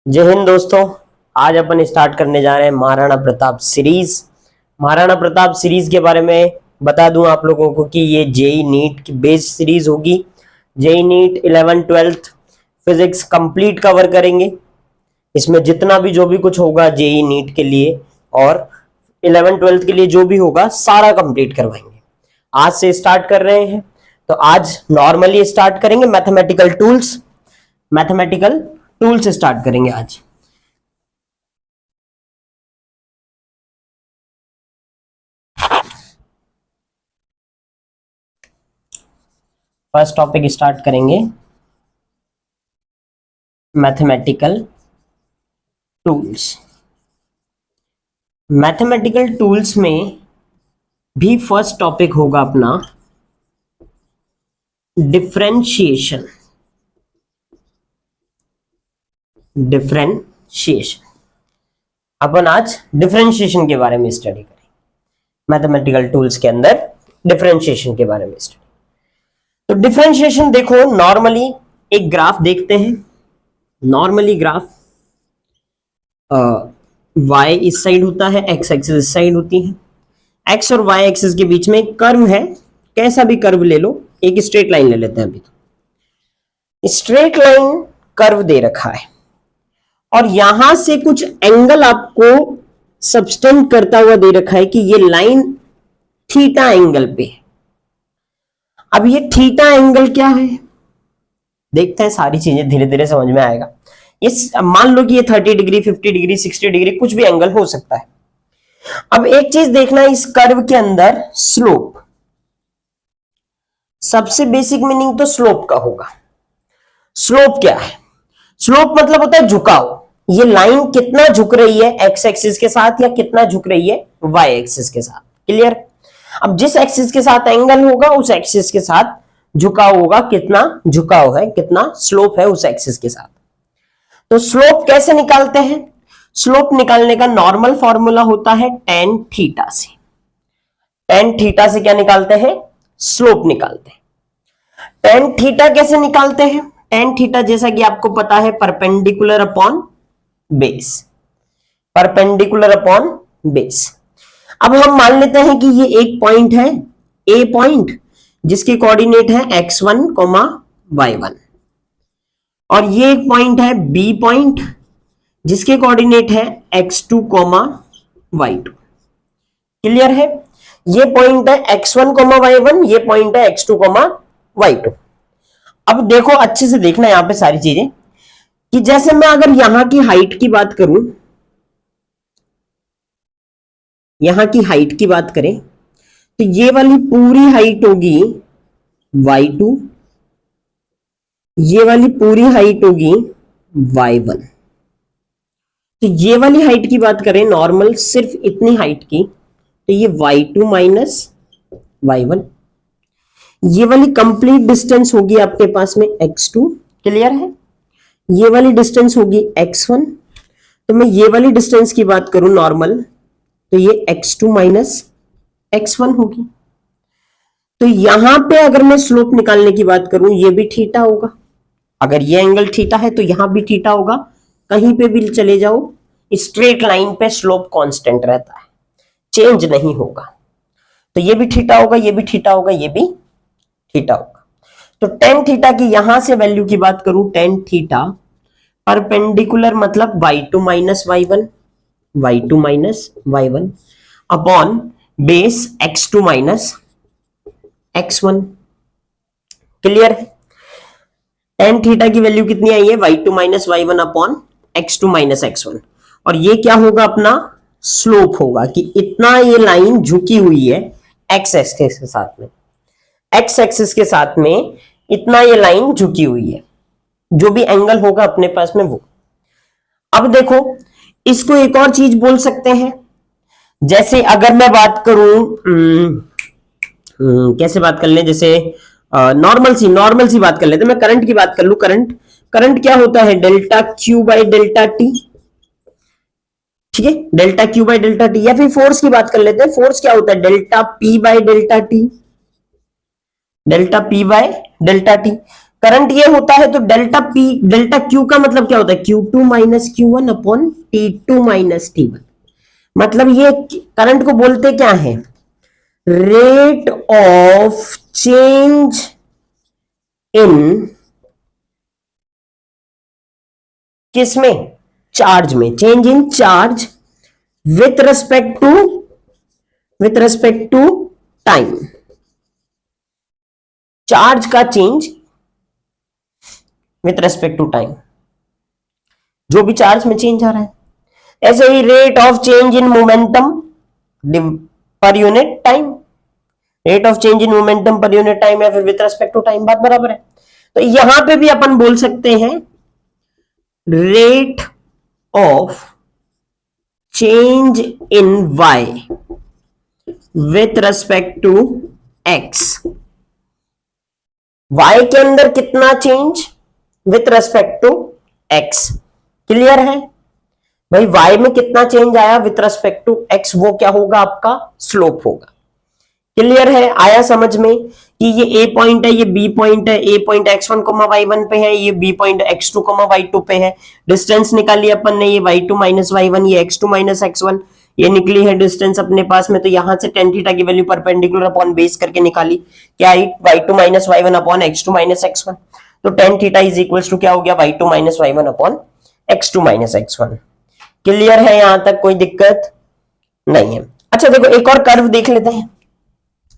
जय हिंद दोस्तों। आज अपन स्टार्ट करने जा रहे हैं महाराणा प्रताप सीरीज। महाराणा प्रताप सीरीज के बारे में बता दूं आप लोगों को कि ये जेई नीट की बेस सीरीज होगी। JEE NEET 11 12 physics complete cover करेंगे। इसमें जितना भी जो भी कुछ होगा जेई नीट के लिए और 11 12 के लिए जो भी होगा सारा कंप्लीट करवाएंगे। आज से स्टार्ट कर रहे हैं तो आज नॉर्मली स्टार्ट करेंगे। मैथमेटिकल टूल से स्टार्ट करेंगे आज। फर्स्ट टॉपिक स्टार्ट करेंगे मैथमेटिकल टूल्स। मैथमेटिकल टूल्स में भी फर्स्ट टॉपिक होगा अपना डिफरेंशिएशन। अपन आज डिफरेंशिएशन के बारे में स्टडी करेंगे। मैथमेटिकल टूल्स के अंदर डिफरेंशिएशन के बारे में स्टडी। तो डिफरेंशिएशन देखो, नॉर्मली एक ग्राफ देखते हैं। नॉर्मली ग्राफ y इस साइड होता है, x एक्सिस इस साइड होती है। x और y एक्सिस के बीच में एक कर्व है, कैसा भी कर्व ले लो। एक स्ट्रेट लाइन ले लेते हैं। अभी तो स्ट्रेट लाइन कर्व दे रखा है और यहां से कुछ एंगल आपको सबटेंड करता हुआ दे रखा है कि ये लाइन थीटा एंगल पे है। अब ये थीटा एंगल क्या है देखते हैं। सारी चीजें धीरे धीरे समझ में आएगा। ये मान लो कि ये 30 डिग्री 50 डिग्री 60 डिग्री कुछ भी एंगल हो सकता है। अब एक चीज देखना, इस कर्व के अंदर स्लोप, सबसे बेसिक मीनिंग तो स्लोप का होगा। स्लोप क्या है? स्लोप मतलब होता है झुकाव। ये लाइन कितना झुक रही है एक्स एक्सिस के साथ या कितना झुक रही है वाई एक्सिस के साथ। क्लियर? अब जिस एक्सिस के साथ एंगल होगा उस एक्सिस के साथ झुकाव होगा। कितना झुकाव है, कितना स्लोप है उस एक्सिस के साथ। तो स्लोप कैसे निकालते हैं? स्लोप निकालने का नॉर्मल फॉर्मूला होता है tan थीटा से। tan थीटा से क्या निकालते हैं? स्लोप निकालते हैं। tan थीटा कैसे निकालते हैं? tan थीटा जैसा कि आपको पता है perpendicular upon base. Perpendicular upon base. अब हम मान लेते हैं कि ये एक पॉइंट है ए पॉइंट, जिसके कोऑर्डिनेट है x1, y1, और ये एक पॉइंट है बी पॉइंट जिसके कोऑर्डिनेट है x2, y2। क्लियर है? ये पॉइंट है x1, y1, ये पॉइंट है x2, y2। अब देखो, अच्छे से देखना यहां पे सारी चीजें कि जैसे मैं अगर यहां की हाइट की बात करूं, यहां की हाइट की बात करें तो ये वाली पूरी हाइट होगी y2, ये वाली पूरी हाइट होगी y1। तो ये वाली हाइट की बात करें नॉर्मल, सिर्फ इतनी हाइट की, तो ये y2 माइनस y1। ये वाली कंप्लीट डिस्टेंस होगी आपके पास में x2। क्लियर है? ये वाली डिस्टेंस होगी x1। तो मैं ये वाली डिस्टेंस की बात करूं नॉर्मल, तो ये x2 माइनस x1 होगी। तो यहां पे अगर मैं स्लोप निकालने की बात करूं, ये भी थीटा होगा। अगर ये एंगल थीटा है तो यहां भी थीटा होगा। कहीं पे भी चले जाओ, स्ट्रेट लाइन पे स्लोप कांस्टेंट रहता है, चेंज नहीं होगा। तो ये भी थीटा होगा, ये भी थीटा होगा, ये भी थीटा होगा। तो tan थीटा की यहां से वैल्यू की बात करूं, tan थीटा परपेंडिकुलर मतलब y2 minus y1, y2 minus y1 upon base x2 minus x1। Clear है? tan थीटा की वैल्यू कितनी आई है? y2 minus y1 upon x2 minus x1। और ये क्या होगा? अपना स्लोप होगा कि इतना ये लाइन झुकी हुई है x एक्सिस के साथ में। x एक्सिस के साथ में इतना ये लाइन झुकी हुई है, जो भी एंगल होगा अपने पास में वो। अब देखो, इसको एक और चीज बोल सकते हैं। जैसे अगर मैं बात करूं, कैसे बात कर ले, जैसे नॉर्मल सी बात कर लेते हैं। मैं करंट की बात कर लूं। करंट क्या होता है? Delta Q by delta T. ठीक है, delta Q by delta T. या फिर फोर्स की बात कर लेते हैं। फोर्स क्या होता है? Delta P by delta T. Delta P by delta T. Current ये होता है तो डेल्टा पी डेल्टा क्यू का मतलब क्या होता है, Q2 minus Q1 upon T2 minus T1। मतलब ये करंट को बोलते क्या है, रेट ऑफ चेंज इन किसमें, चार्ज में, change in charge with respect to time, charge का change with respect to time, जो भी चार्ज में चेंज आ रहा है। ऐसे ही rate of change in momentum per unit time, rate of change in momentum per unit time या फिर विथ रेस्पेक्ट टू टाइम, बात बराबर है। तो यहां पे भी अपन बोल सकते हैं rate of change in y with respect to x, y के अंदर कितना change with respect to x, clear है भाई, y में कितना चेंज आया विथ रेस्पेक्ट टू x, वो क्या होगा, आपका स्लोप होगा। क्लियर है, आया समझ में कि ये a पॉइंट है, ये b पॉइंट है, a पॉइंट x1, y1 पे है, ये b पॉइंट x2, y2 पे है। डिस्टेंस निकाली अपन ने, ये y2 माइनस y1, ये x2 माइनस x1, ये निकली है डिस्टेंस अपने पास में। तो यहां से tan थीटा की वैल्यू परपेंडिकुलर अपॉन बेस करके निकाली, क्या आई, y2 minus y1 upon x2 minus x1। तो tan theta is equals to क्या हो गया, y2 minus y1 upon x2 minus x1। Clear है, यहां तक कोई दिक्कत नहीं है। अच्छा देखो एक और कर्व देख लेते हैं,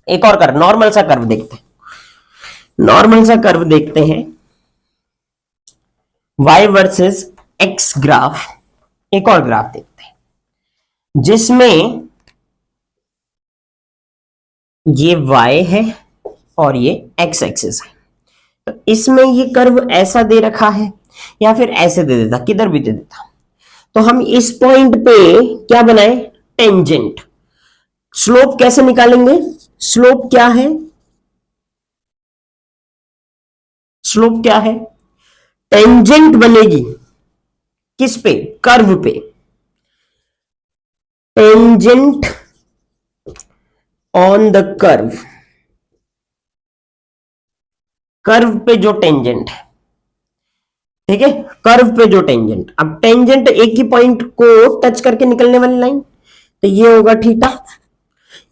एक और कर्व, नॉर्मल सा कर्व देखते हैं, नॉर्मल सा कर्व देखते हैं, y वर्सेस x ग्राफ। एक और ग्राफ देखते हैं जिसमें ये y है और ये x एक्सिस है। तो इसमें ये कर्व ऐसा दे रखा है या फिर ऐसे दे देता, किधर भी दे देता। तो हम इस पॉइंट पे क्या बनाए, टेंजेंट। स्लोप कैसे निकालेंगे, स्लोप क्या है, स्लोप क्या है, टेंजेंट बनेगी किस पे, कर्व पे, tangent on the curve, curve पे जो टेंजेंट है, ठीक है, कर्व पे जो टेंजेंट। अब टेंजेंट एक ही पॉइंट को टच करके निकलने वाली लाइन, तो ये होगा थीटा।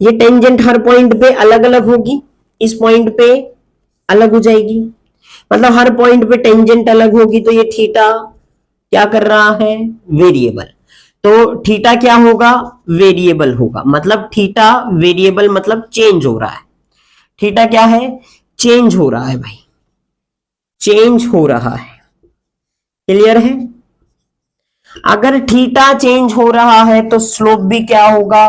ये टेंजेंट हर पॉइंट पे अलग अलग होगी, इस पॉइंट पे अलग हो जाएगी, मतलब हर पॉइंट पे टेंजेंट अलग होगी। तो ये थीटा क्या कर रहा है, वेरिएबल। तो थीटा क्या होगा, वेरिएबल होगा, मतलब थीटा वेरिएबल मतलब चेंज हो रहा है। थीटा क्या है, चेंज हो रहा है भाई, चेंज हो रहा है। क्लियर है, अगर थीटा चेंज हो रहा है तो स्लोप भी क्या होगा,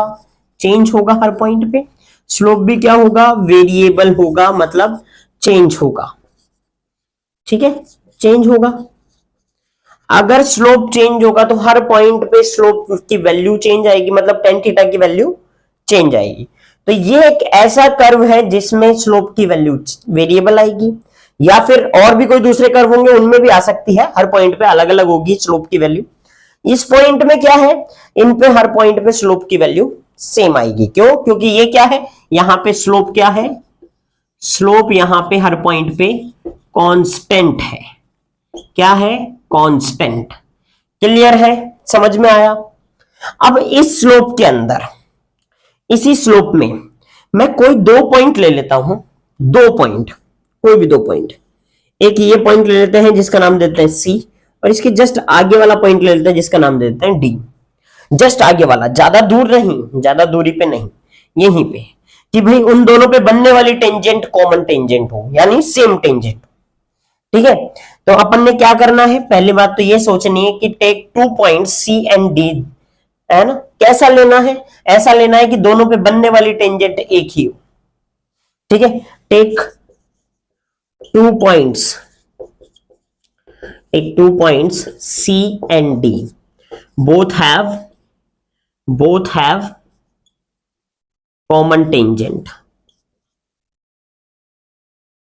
चेंज होगा हर पॉइंट पे। स्लोप भी क्या होगा, वेरिएबल होगा, मतलब चेंज होगा, ठीक है, चेंज होगा। अगर स्लोप चेंज होगा तो हर पॉइंट पे स्लोप की वैल्यू चेंज आएगी, मतलब tan थीटा की वैल्यू चेंज आएगी। तो ये एक ऐसा कर्व है जिसमें स्लोप की वैल्यू वेरिएबल आएगी, या फिर और भी कोई दूसरे कर्व होंगे उनमें भी आ सकती है, हर पॉइंट पे अलग अलग होगी स्लोप की वैल्यू। इस पॉइंट में क्या है, इन पे हर पॉइंट पे स्लोप की वैल्यू सेम आएगी। क्यों, क्योंकि ये क्या है, यहां पे स्लोप क्या है, स्लोप यहां पे हर पॉइंट पे कांस्टेंट है। क्या है, कांस्टेंट। क्लियर है, समझ में आया। अब इस स्लोप के अंदर, इसी स्लोप में मैं कोई दो पॉइंट ले लेता हूं, दो पॉइंट, कोई भी दो पॉइंट। एक ये पॉइंट ले लेते हैं जिसका नाम देते हैं C, और इसके जस्ट आगे वाला पॉइंट ले लेते हैं जिसका नाम देते हैं D। जस्ट आगे वाला, ज्यादा दूर नहीं, ज्यादा दूरी पे नहीं, यहीं पे, कि भाई उन दोनों पे बनने वाली टेंजेंट कॉमन टेंजेंट हो, यानी सेम टेंजेंट। ठीक है, तो अपन ने क्या करना है, पहली बात तो ये सोचनी है कि take 2 point C and D, है ना। कैसा लेना है, ऐसा लेना है कि दोनों पे बनने वाली टेंजेंट एक ही हो। ठीक है, take 2 points, take 2 points C and D, both have common tangent,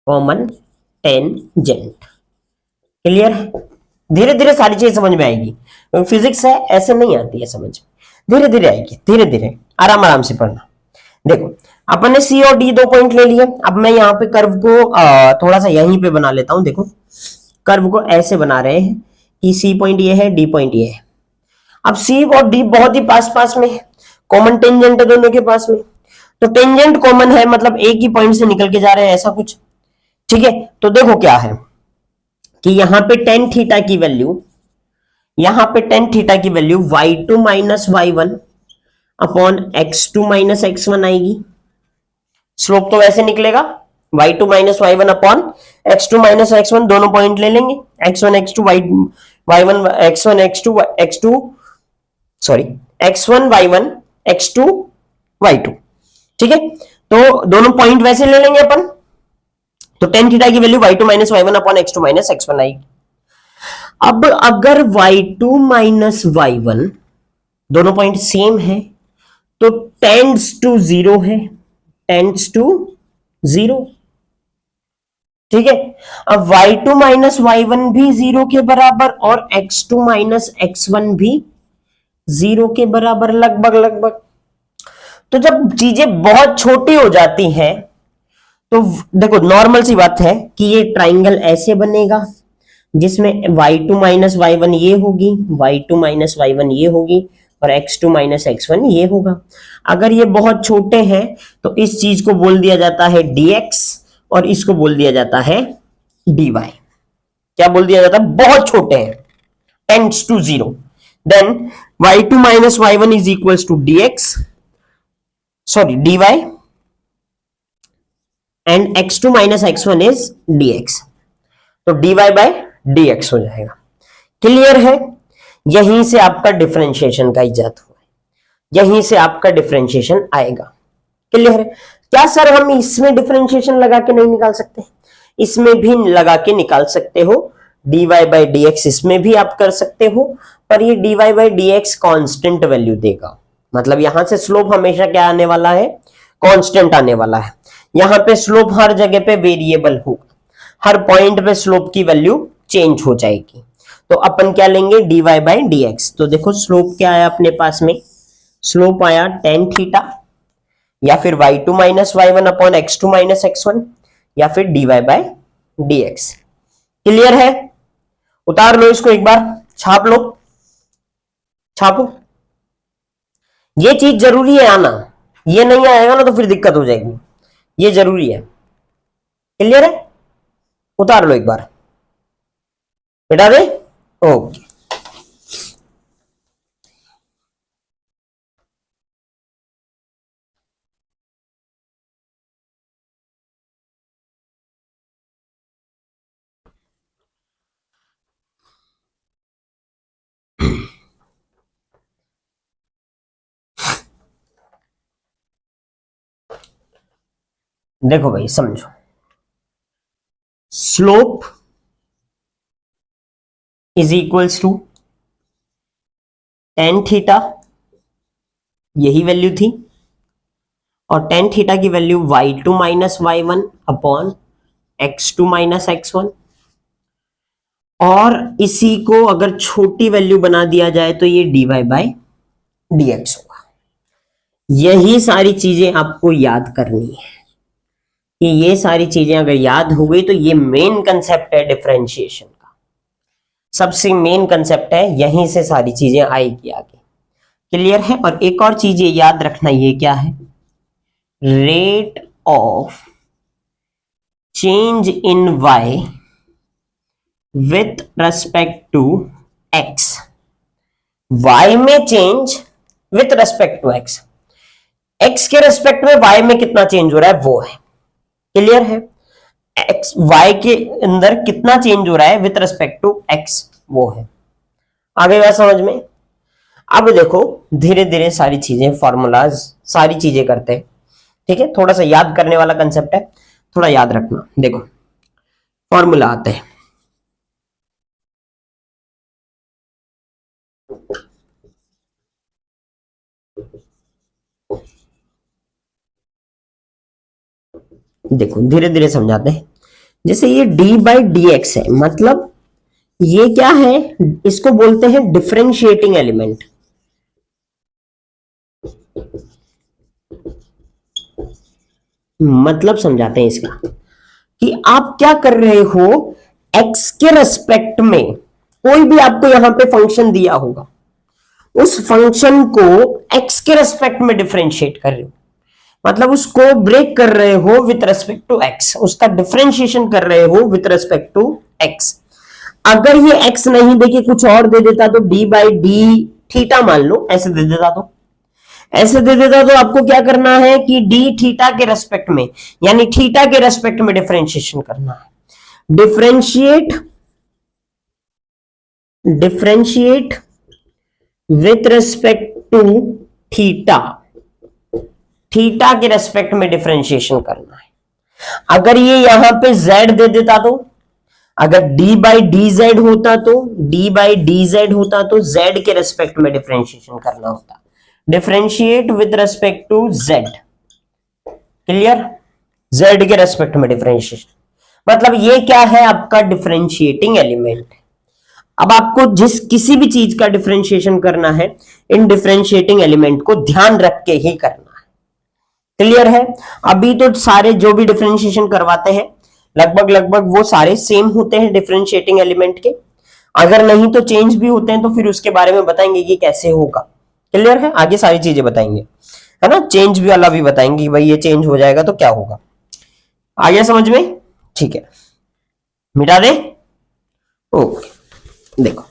common tangent। Clear है, धीरे धीरे सारी चीज समझ में आएगी, फिजिक्स है ऐसे नहीं आती है समझ, धीरे धीरे आएगी, धीरे धीरे, आराम आराम से पढ़ना। देखो अपन ने सी और डी 2 पॉइंट ले लिए। अब मैं यहाँ पे कर्व को थोड़ा सा यहीं पे बना लेता हूं। देखो कर्व को ऐसे बना रहे हैं कि सी पॉइंट ये है, डी पॉइंट ये है। अब सी और डी बहुत ही पास पास में है, कॉमन टेंजेंट है दोनों के पास में, तो टेंजेंट कॉमन है, मतलब एक ही पॉइंट से निकल के जा रहे हैं, ऐसा कुछ। ठीक है, तो देखो क्या है कि यहां पे टेन थीटा की वैल्यू, यहां पे टेन थीटा की value y2 minus y1 upon x2 minus x1 आएगी। स्लोप तो वैसे निकलेगा y2 minus y1 upon x2 minus x1, दोनों पॉइंट ले लेंगे, x1 x2 y1 x1 x2 x2 sorry x1 y1 x2 y2। ठीक है, तो दोनों पॉइंट वैसे ले लेंगे अपन। तो टेन थीटा की value y2 minus y1 upon x2 minus x1 आएगी। अब अगर y2 माइनस y1 दोनों पॉइंट सेम है तो टेंड्स टू जीरो है, टेंड्स टू जीरो। ठीक है, अब y2 माइनस y1 भी जीरो के बराबर और x2 माइनस x1 भी जीरो के बराबर, लगभग लगभग। तो जब चीजें बहुत छोटी हो जाती हैं तो देखो नॉर्मल सी बात है कि ये ट्राइंगल ऐसे बनेगा जिसमें y2 माइनस y1 ये होगी, y2 माइनस y1 ये होगी और x2 माइनस x1 ये होगा। अगर ये बहुत छोटे हैं तो इस चीज को बोल दिया जाता है dx और इसको बोल दिया जाता है dy। क्या बोल दिया जाता है? बहुत छोटे हैं, tends to zero, then y2 minus y1 is equals to dx sorry dy and x2 minus x1 is dx, तो dy बाय dx हो जाएगा। क्लियर है? यहीं से आपका डिफरेंशिएशन का इजाद हुआ है, यहीं से आपका डिफरेंशिएशन आएगा। क्लियर है? क्या सर हम इसमें डिफरेंशिएशन लगा के नहीं निकाल सकते? इसमें भी लगा के निकाल सकते हो, dy बाई dx इसमें भी आप कर सकते हो, पर ये dy by dx constant value देगा। मतलब यहां से स्लोप हमेशा क्या आने वाला है? कांस्टेंट आने वाला है। यहां पे स्लोप हर जगह पे वेरिएबल होगा, हर पॉइंट पे स्लोप की वैल्यू चेंज हो जाएगी। तो अपन क्या लेंगे? dy by dx। तो देखो स्लोप क्या आया अपने पास में? स्लोप आया टेन थीटा या फिर y2 minus y1 upon x2 minus x1 या फिर dy बाई dx। क्लियर है? उतार लो इसको, एक बार छाप लो, छापो। ये चीज जरूरी है आना, ये नहीं आएगा ना तो फिर दिक्कत हो जाएगी, ये जरूरी है। क्लियर है? उतार लो एक बार, मिटा दे। ओके, देखो भाई समझो, slope is equals to tan theta, यही वैल्यू थी, और टेन थीटा की value y2 minus y1 upon x2 minus x1, और इसी को अगर छोटी वैल्यू बना दिया जाए तो ये dy बाई dx होगा। यही सारी चीजें आपको याद करनी है कि ये सारी चीजें अगर याद हो गई तो ये मेन कंसेप्ट है डिफरेंशिएशन का, सबसे मेन कंसेप्ट है, यहीं से सारी चीजें आएगी आगे। क्लियर है? और एक और चीज ये याद रखना, ये क्या है? Rate of change in y with respect to x। y में change with respect to x, x के रेस्पेक्ट में y में कितना चेंज हो रहा है वो है। क्लियर है? x y के अंदर कितना चेंज हो रहा है विथ रेस्पेक्ट टू x वो है। आ गई बात समझ में? अब देखो धीरे धीरे सारी चीजें, फॉर्मूलाज, सारी चीजें करते हैं। ठीक है, थोड़ा सा याद करने वाला कंसेप्ट है, थोड़ा याद रखना। देखो फॉर्मूला आते हैं, देखो धीरे धीरे समझाते हैं। जैसे ये d बाई डी एक्स है, मतलब ये क्या है? इसको बोलते हैं डिफरेंशिएटिंग एलिमेंट। मतलब समझाते हैं इसका कि आप क्या कर रहे हो, x के रेस्पेक्ट में कोई भी आपको यहां पे फंक्शन दिया होगा, उस फंक्शन को x के रेस्पेक्ट में डिफरेंशिएट कर रहे हो, मतलब उसको ब्रेक कर रहे हो विथ रेस्पेक्ट टू x, उसका डिफरेंशिएशन कर रहे हो विथ रेस्पेक्ट टू x। अगर ये x नहीं देके कुछ और दे देता तो d बाई डी थीटा मान लो, ऐसे दे देता तो आपको क्या करना है कि डी थीटा के रेस्पेक्ट में, यानी थीटा के रेस्पेक्ट में डिफरेंशिएशन करना है। Differentiate with respect to theta, theta के रेस्पेक्ट में डिफरेंशिएशन करना है। अगर ये यहां पे z दे देता तो, अगर d बाई डी जेड होता तो z के रेस्पेक्ट में डिफरेंशिएशन करना होता। Differentiate with respect to z, clear, z के रेस्पेक्ट में डिफरेंशिएशन, मतलब ये क्या है आपका डिफरेंशिएटिंग एलिमेंट। अब आपको किसी भी चीज का डिफरेंशिएशन करना है, इन डिफरेंशिएटिंग एलिमेंट को ध्यान रख के ही करना है, क्लियर है। अभी तो सारे जो भी डिफरेंशिएशन करवाते हैं लगभग वो सारे सेम होते हैं डिफरेंशिएटिंग एलिमेंट के, अगर नहीं तो चेंज भी होते हैं, तो फिर उसके बारे में बताएंगे कि कैसे होगा, क्लियर है। आगे सारी चीजें बताएंगे, है ना, चेंज भी वाला भी बताएंगे कि भाई ये चेंज हो जाएगा तो क्या होगा, आ गया समझ में, ठीक है, मिटा दे। ओके, देखो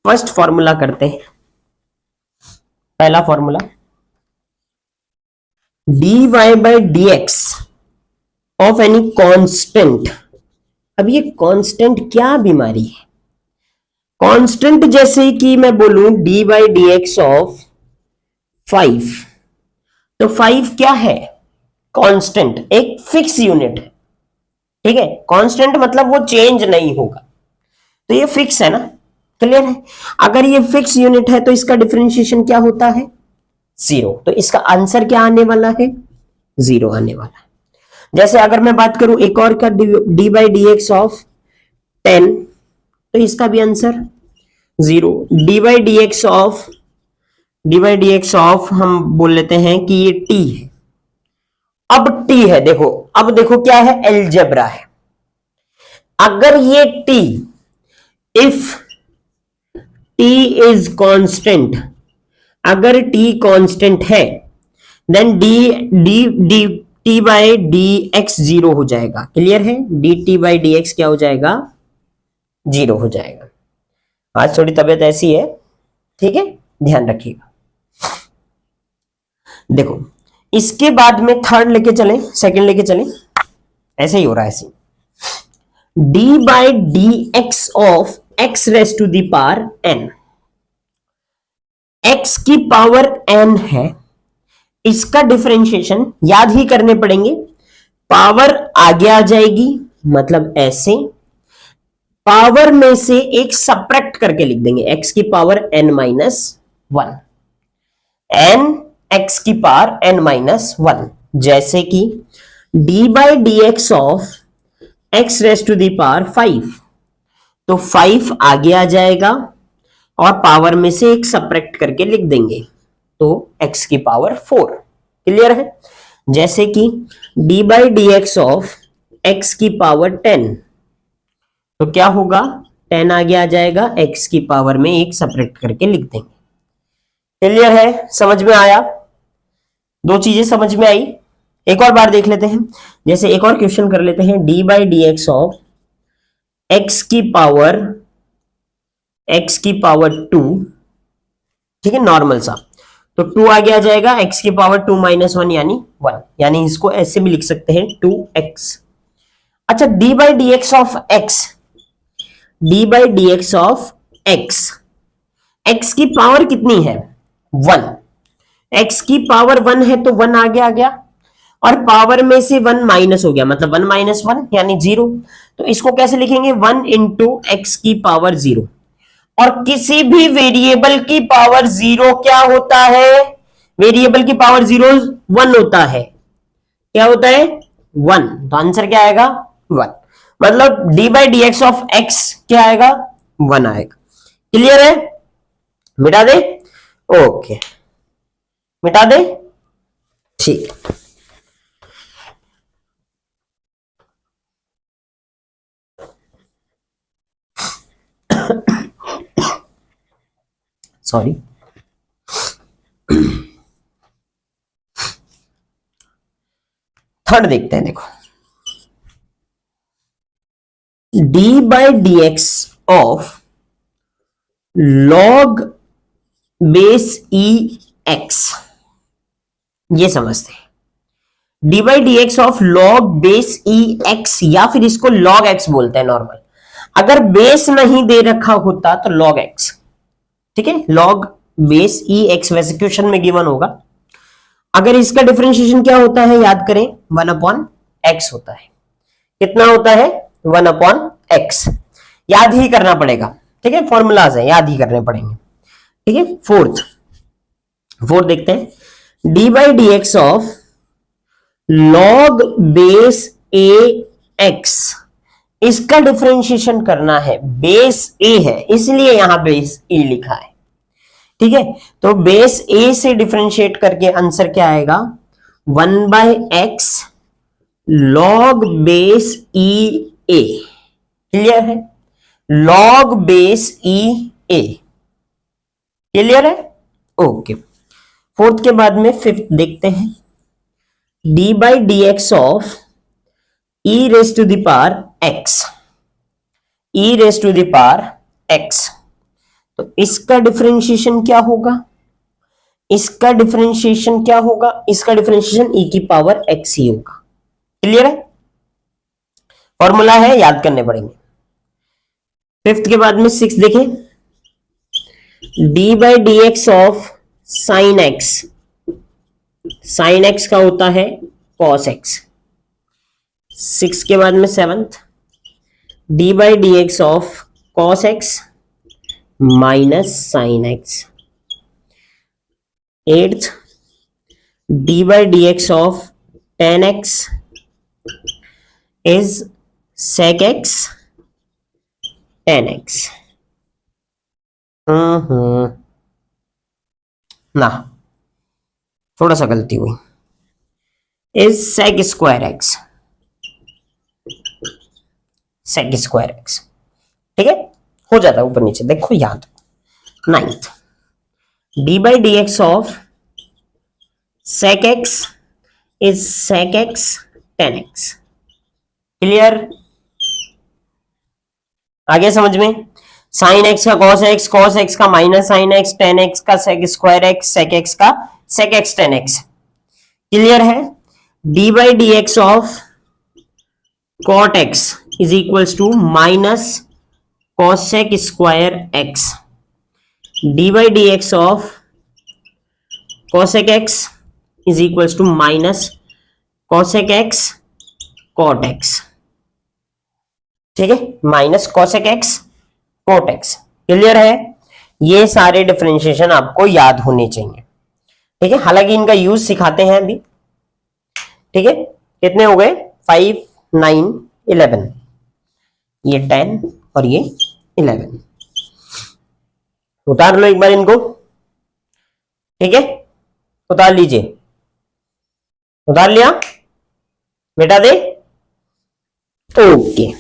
फर्स्ट फॉर्मूला करते हैं। पहला formula dy by dx of any constant. अब ये कांस्टेंट क्या बीमारी है, कांस्टेंट जैसे कि मैं बोलूं dy बाई dx ऑफ 5, तो 5 क्या है, कांस्टेंट, एक फिक्स यूनिट है, ठीक है। कांस्टेंट मतलब वो चेंज नहीं होगा, तो ये फिक्स है ना, क्लियर है। अगर ये फिक्स यूनिट है तो इसका डिफरेंशिएशन क्या होता है, 0, तो इसका आंसर क्या आने वाला है, 0 आने वाला है। जैसे अगर मैं बात करूं एक और का D by D x of 10, तो इसका भी answer 0। D by D x of हम बोल लेते हैं कि ये t है। अब t है, देखो अब देखो क्या है, एलजेब्रा है। अगर ये t, if t is constant, अगर t कांस्टेंट है then t by D x 0 हो जाएगा, क्लियर है, dt बाई डी एक्स क्या हो जाएगा, 0 हो जाएगा। आज थोड़ी तबीयत ऐसी है, ठीक है, ध्यान रखिएगा। देखो इसके बाद में थर्ड लेके चले, सेकंड लेके चले, ऐसे ही हो रहा है, ऐसे d by D x of x raise to the power n, x की पावर n है, इसका डिफरेंशिएशन याद ही करने पड़ेंगे, पावर आगे आ जाएगी, मतलब ऐसे पावर में से एक सब्ट्रैक्ट करके लिख देंगे, x की power n minus 1, n x की पावर n माइनस 1, जैसे कि d by D x of x raise to the power 5, तो 5 आगे आ जाएगा और पावर में से एक सब्ट्रैक्ट करके लिख देंगे, तो x की पावर 4, क्लियर है। जैसे कि d by D x of x की पावर 10, तो क्या होगा, 10 आगे आ जाएगा, x की पावर में एक सब्ट्रैक्ट करके लिख देंगे, क्लियर है, समझ में आया, दो चीजें समझ में आई। एक और बार देख लेते हैं, जैसे एक और क्वेश्चन कर लेते हैं, d by D x of x की पावर 2, ठीक है, नॉर्मल सा, तो 2 आगे आ जाएगा, x की पावर 2 माइनस 1 यानी 1, यानी इसको ऐसे भी लिख सकते हैं 2x। अच्छा, d by D x of x, x की पावर कितनी है, 1, x की पावर 1 है तो 1 आगे आ गया, और पावर में से 1 माइनस हो गया, मतलब 1 माइनस 1 यानी 0, तो इसको कैसे लिखेंगे, 1 इंटू एक्स की पावर 0, और किसी भी वेरिएबल की पावर 0 क्या होता है, वेरिएबल की पावर 0 1 होता है, क्या होता है, 1, तो आंसर क्या आएगा, 1, मतलब d by D x of x क्या आएगा, 1 आएगा, क्लियर है, मिटा दे, ओके, मिटा दे, ठीक, सॉरी। थर्ड देखते हैं, देखो d by D x of log base E x, ये समझते हैं। D by D x of log base E x, या फिर इसको लॉग एक्स बोलते हैं नॉर्मल। अगर बेस नहीं दे रखा होता तो लॉग एक्स, ठीक है, लॉग बेस ई एक्स वैसे क्वेश्चन में गिवन होगा। अगर इसका डिफरेंशिएशन क्या होता है याद करें, 1 अपॉन एक्स होता है। कितना होता है, 1 अपॉन एक्स। याद ही करना पड़ेगा, ठीक है, फॉर्मूलाज है, याद ही करने पड़ेंगे, ठीक है। फोर्थ देखते हैं, d by D x of log base A x, इसका डिफरेंशिएशन करना है। बेस ए है इसलिए यहां बेस ए लिखा है, ठीक है। तो बेस ए से डिफरेंशिएट करके आंसर क्या आएगा, 1 by x log base e a. Clear है, log base e a, clear है, ओके। फोर्थ के बाद में फिफ्थ देखते हैं, d by D x of e raise to the power x, e raise to the power x. तो इसका differentiation क्या होगा, इसका डिफरेंशिएशन क्या होगा, इसका डिफरेंशिएशन ई की पावर एक्स ही होगा। क्लियर है, फॉर्मूला है, याद करने पड़ेंगे। फिफ्थ के बाद में सिक्स देखें, d by D x of sine x, sine x का होता है कॉस एक्स। सिक्स के बाद में seventh, d by D x of cos x minus sine x. Eighth, d by D x of tan x is sec x tan x. ना, थोड़ा सा गलती हुई, is sec square x, sec square x, ठीक है, हो जाता है ऊपर नीचे, देखो याद। Ninth, d by D x of sec X is sec x tan X. Clear, आगे समझ में। साइन एक्स का कॉस एक्स, कॉस एक्स का minus sine X, tan X का sec square x, sec X का sec x tan X. Clear है, D by D x of cot X is equals to minus cosec square X. D by D x of cosec X is equals to minus cosec x cot X, ठीक है, minus cosec x cot x. Clear है, ये सारे differentiation आपको याद होने चाहिए, ठीक है। हालांकि इनका यूज सिखाते हैं अभी, ठीक है। कितने हो गए, 5 9 11, ये 10 और ये 11। उतार लो एक बार इनको, ठीक है, उतार लीजिए। उतार लिया बेटा दे, ओके।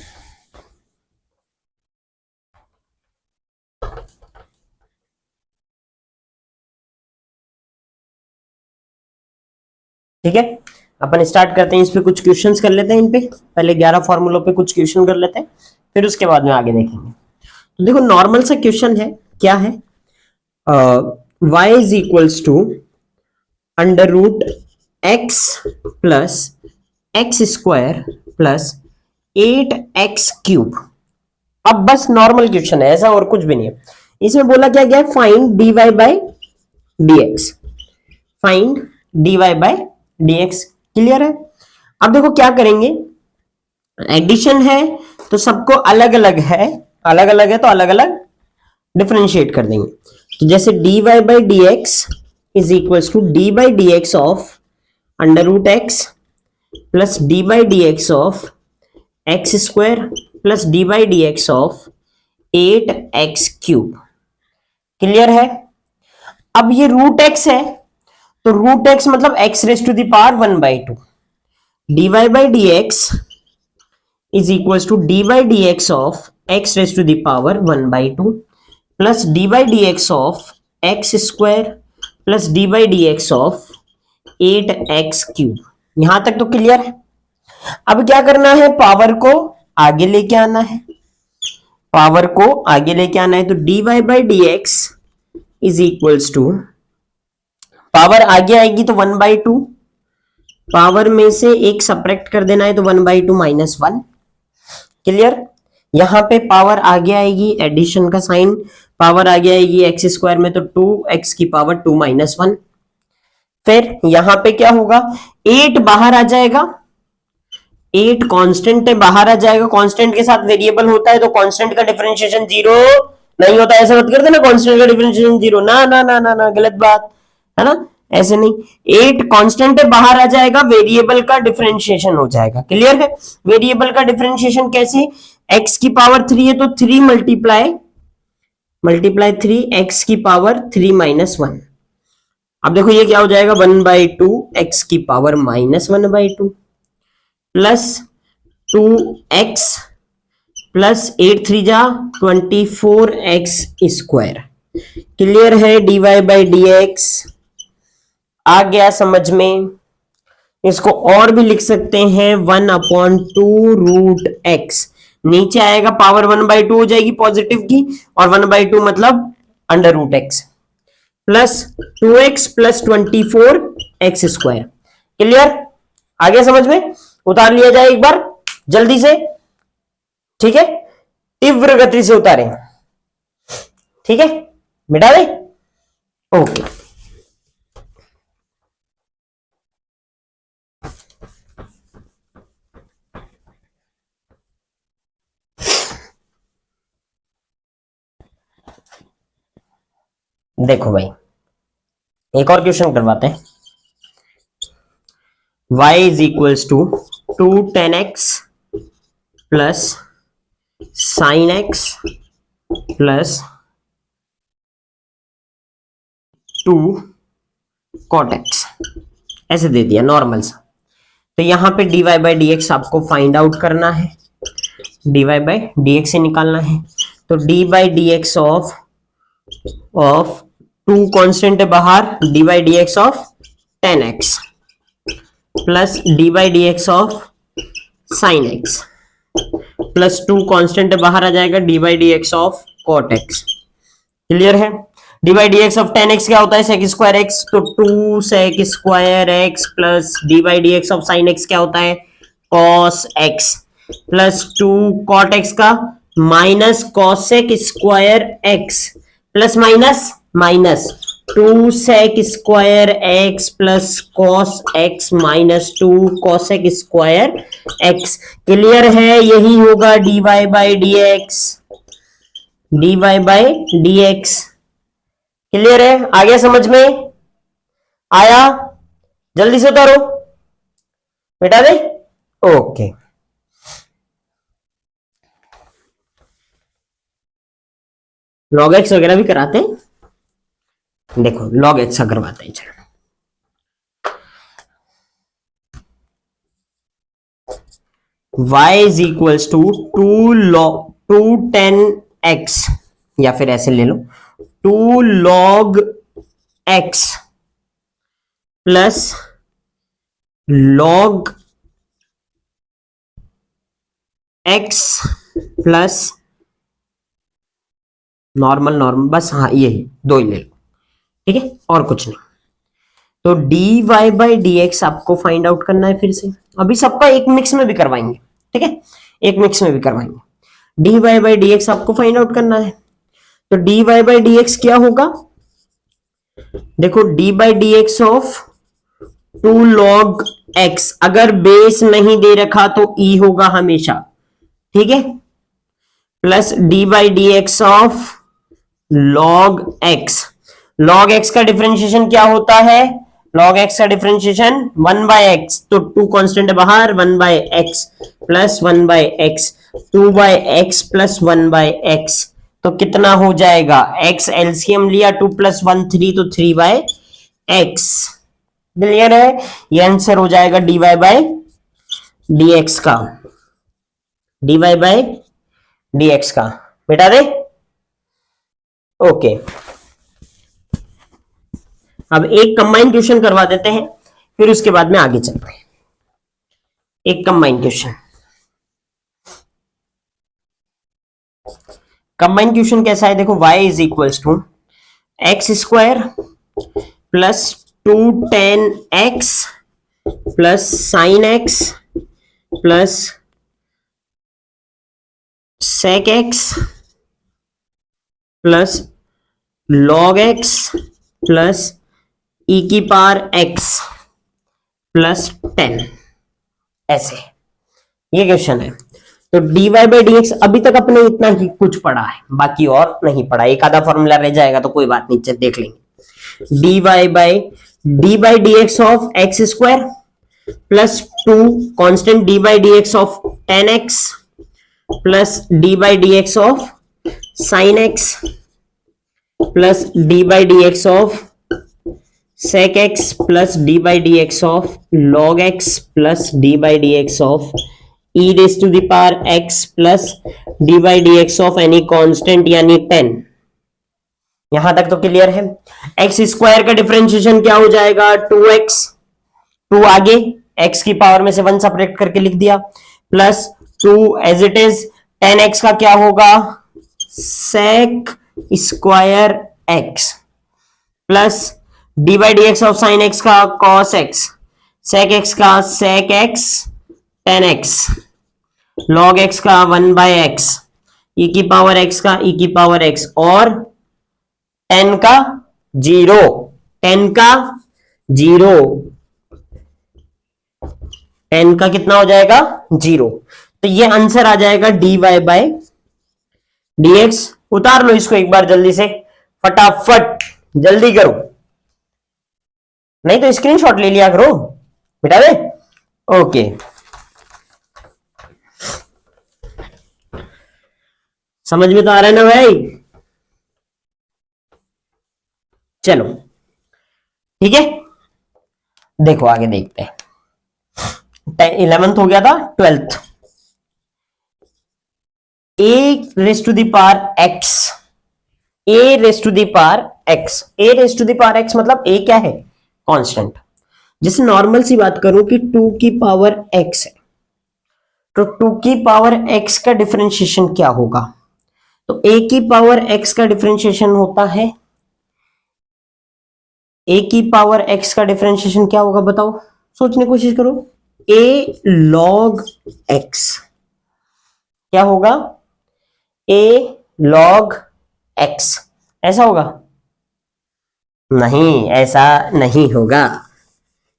ठीक है, अपन स्टार्ट करते हैं, इस पे कुछ क्वेश्चंस कर लेते हैं। इन पे पहले 11 फॉर्मूलों पे कुछ क्वेश्चन कर लेते हैं, फिर उसके बाद में आगे देखेंगे। तो देखो नॉर्मल सा क्वेश्चन है, क्या है, y is equals to under root x plus x square plus 8x cube. अब बस नॉर्मल क्वेश्चन है, ऐसा और कुछ भी नहीं है। इसमें बोला क्या गया, find dy by dx, find dy by dx। Clear है, अब देखो क्या करेंगे, एडिशन है तो सबको अलग अलग है, अलग अलग है तो अलग अलग डिफरेंशिएट कर देंगे। तो जैसे dy by dx is equals to d by dx of under root x plus d by dx of x square plus d by dx of 8x cube. Clear है, अब ये रूट एक्स है तो root x मतलब x raise to the power 1/2, dy by dx is equals to dy dx of x raised to the power 1/2 plus dy dx of x square plus dy dx of 8x cube। यहां तक तो clear है। अब क्या करना है, power को आगे लेके आना है, पावर को आगे लेके आना है। तो dy by dx is equals to, power आगे आएगी तो 1/2, पावर में से एक सब्ट्रैक्ट कर देना है तो 1/2 माइनस 1। क्लियर। यहां पे पावर आगे आएगी, एडिशन का साइन, पावर आगे आएगी एक्स स्क्वायर में तो 2x की पावर 2 माइनस 1। फिर यहां पे क्या होगा, 8 बाहर आ जाएगा, 8 कांस्टेंट है, बाहर आ जाएगा। कांस्टेंट के साथ वेरिएबल होता है तो कांस्टेंट का डिफरेंशिएशन 0 नहीं होता। ऐसा मत कर देना कांस्टेंट का डिफरेंशिएशन 0, ना ना ना ना ना, गलत बात है ना, ऐसे नहीं। 8 कांस्टेंट है, बाहर आ जाएगा, वेरिएबल का डिफरेंशिएशन हो जाएगा। क्लियर है। वेरिएबल का डिफरेंशिएशन कैसे, x की पावर 3 है तो 3 मल्टीप्लाई 3 x की पावर 3 माइनस 1। अब देखो ये क्या हो जाएगा, 1/2 x की power minus 1/2 plus 2x plus 8 3 जा 24x स्क्वायर। क्लियर है। dy by dx आ गया समझ में। इसको और भी लिख सकते हैं 1/2 रूट एक्स, नीचे आएगा पावर 1/2 हो जाएगी पॉजिटिव की, और 1/2 मतलब under root x plus 2x plus 24x square. Clear. आ गया समझ में। उतार लिया जाए एक बार जल्दी से, ठीक है, तीव्र गति से उतारें, ठीक है, मिटा दे। ओके, देखो भाई एक और क्वेश्चन करवाते हैं। y is equals to 2 10x plus sine x plus 2 cot x, ऐसे दे दिया नॉर्मल सा। तो यहां पे dy by dx आपको फाइंड आउट करना है, dy by dx से निकालना है। तो dy by dx of 2 constant है बाहर, dy by dx of 10x plus dy by dx of sin x plus 2 constant है बाहर आ जाएगा, dy by dx of cot x। Clear है। dy by dx of 10x क्या होता है, sec square x, तो 2 sec square x plus dy by dx of sin x क्या होता है, cos x plus 2 cot x का minus cosec square x plus minus minus 2 sec square x plus cos x minus 2 cosec square x। Clear है। यही होगा dy by dx, dy by dx। Clear है। आ गया समझ में, आया, जल्दी से उतारो, बेटा दे। ओके, log x वगैरह भी कराते हैं, देखो log x करवाते हैं। चलो y is equals to 2 10x, या फिर ऐसे ले लो 2 log x plus log x plus normal normal, बस हाँ यही दो ही ले लो, ठीक है, और कुछ नहीं। तो dy by dx आपको फाइंड आउट करना है। फिर से अभी सबका एक मिक्स में भी करवाएंगे, ठीक है, एक मिक्स में भी करवाएंगे। dy by dx आपको फाइंड आउट करना है। तो dy by dx क्या होगा, देखो dy by dx of 2 log x, अगर बेस नहीं दे रखा तो e होगा हमेशा, ठीक है, plus dy by dx of log x। log x का डिफरेंशिएशन क्या होता है, log x का डिफरेंशिएशन 1/x, तो 2 कांस्टेंट है बाहर, 1/x plus 1/x, 2/x plus 1/x, तो कितना हो जाएगा, x एलसीएम लिया 2 + 1 3, तो 3/x। क्लियर है? ये आंसर हो जाएगा dy बाय dx का, dy बाय dx का। मिटा दे। ओके, अब एक कंबाइन क्वेश्चन करवा देते हैं, फिर उसके बाद में आगे चलते हैं। एक कंबाइन क्वेश्चन, कंबाइन क्वेश्चन कैसा है देखो, y is equals to x square plus 2tan x plus sine x plus sec x plus log x plus e की पावर x प्लस 10, ऐसे ये क्वेश्चन है। तो dy बाई dx अभी तक अपने इतना ही कुछ पढ़ा है, बाकी और नहीं पढ़ा। एक आधा फॉर्मूला रह जाएगा तो कोई बात नहीं, चल देख लेंगे। dy by d by dx of x square plus 2 constant d by dx of tan x plus d by dx of sin x plus d by dx of sec x plus d by dx of log x plus d by dx of e raise to the power x plus d by dx of any constant यानी 10। यहां तक तो clear है। X square का differentiation क्या हो जाएगा, 2x, 2 आगे x की पावर में से 1 सेपरेट करके लिख दिया, plus 2 as it is 10x का क्या होगा, sec square x plus d by dx of sine x का cos x, sec x का sec x 10x, log x का 1 बाय x, e की पावर x का e की पावर x और 10 का 0, 10 का 0, 10 का कितना हो जाएगा 0। तो ये आंसर आ जाएगा dy बाय dx। उतार लो इसको एक बार जल्दी से, फटाफट जल्दी करो, नहीं तो स्क्रीनशॉट ले लिया करो, मिटा दे। ओके, समझ में तो आ रहा है ना भाई? चलो ठीक है, देखो आगे देखते हैं। 11th हो गया था, 12th। a raise to the power x, a raise to the power x, a raise to the power x मतलब a क्या है, कांस्टेंट। जैसे नॉर्मल सी बात करूं कि 2 की पावर x है, तो 2 की पावर x का डिफरेंशिएशन क्या होगा, तो a की पावर x का डिफरेंशिएशन होता है, a की पावर x का डिफरेंशिएशन क्या होगा बताओ, सोचने की कोशिश करो। a log x क्या होगा, a log x, ऐसा होगा? नहीं, ऐसा नहीं होगा,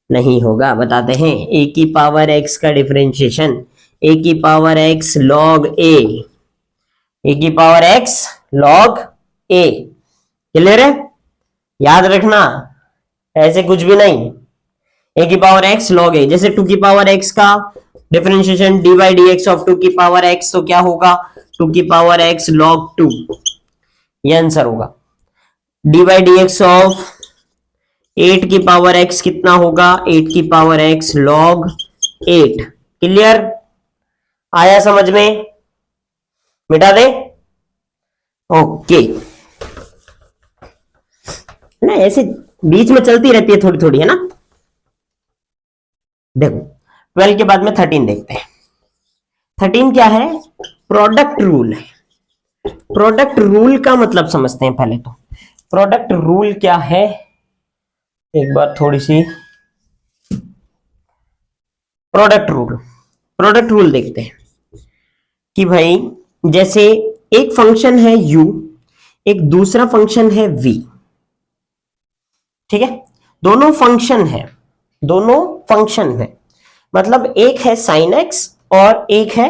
नहीं होगा, बताते हैं। a की पावर x का डिफरेंशिएशन, a की power x log a, a की power x log a, clear है? याद रखना, ऐसे कुछ भी नहीं, a की पावर x log a। जैसे 2 की पावर x का differentiation dy by dx of 2 की पावर x, तो क्या होगा, 2 की पावर x log 2, ये आंसर होगा। dy बाई dx ऑफ 8 की पावर x कितना होगा, 8 की पावर x log 8। क्लियर? आया समझ में? मिटा दे। ओके, ना ऐसे बीच में चलती रहती है थोड़ी थोड़ी, है ना। देखो 12 के बाद में 13 देखते हैं। 13 क्या है, प्रोडक्ट रूल है। प्रोडक्ट रूल का मतलब समझते हैं पहले तो। प्रोडक्ट रूल क्या है, एक बार थोड़ी सी प्रोडक्ट रूल देखते हैं कि भाई जैसे एक फंक्शन है u, एक दूसरा फंक्शन है v, ठीक है, दोनों फंक्शन है, मतलब एक है sin x और एक है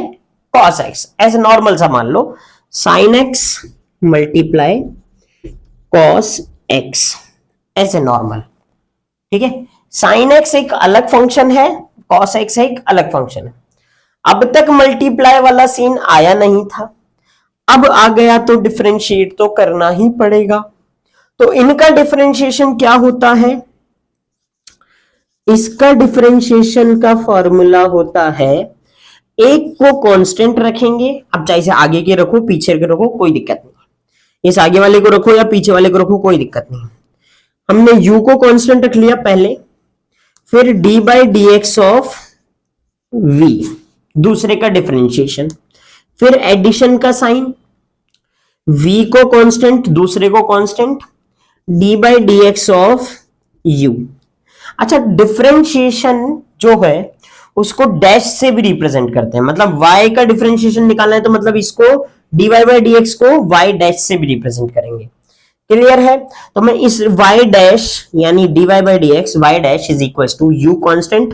cos x। ऐसे नॉर्मल सा मान लो, sin x multiply cos x, ऐसे नॉर्मल, ठीक है। sin x एक अलग फंक्शन है, cos x एक अलग फंक्शन है। अब तक मल्टीप्लाई वाला सीन आया नहीं था, अब आ गया तो डिफरेंशिएट तो करना ही पड़ेगा। तो इनका डिफरेंशिएशन क्या होता है, इसका डिफरेंशिएशन का फॉर्मूला होता है, एक को कांस्टेंट रखेंगे, अब चाहे इसे आगे के रखो पीछे के रखो कोई दिक्कत नहीं, इस आगे वाले को रखो या पीछे वाले को रखो कोई दिक्कत नहीं। हमने u को कांस्टेंट रख लिया पहले, फिर d by D x of v, दूसरे का डिफरेंशिएशन, फिर एडिशन का साइन, v को कांस्टेंट दूसरे को constant, d by D x of u। अच्छा, डिफरेंशिएशन जो है उसको डैश से भी रिप्रेजेंट करते हैं, मतलब y का डिफरेंशिएशन निकालना है तो मतलब इसको dy बाई डी एक्स को y डैश से भी रिप्रेजेंट करेंगे। क्लियर है? तो मैं इस y डैश यानी dy by D x y dash is equal to u constant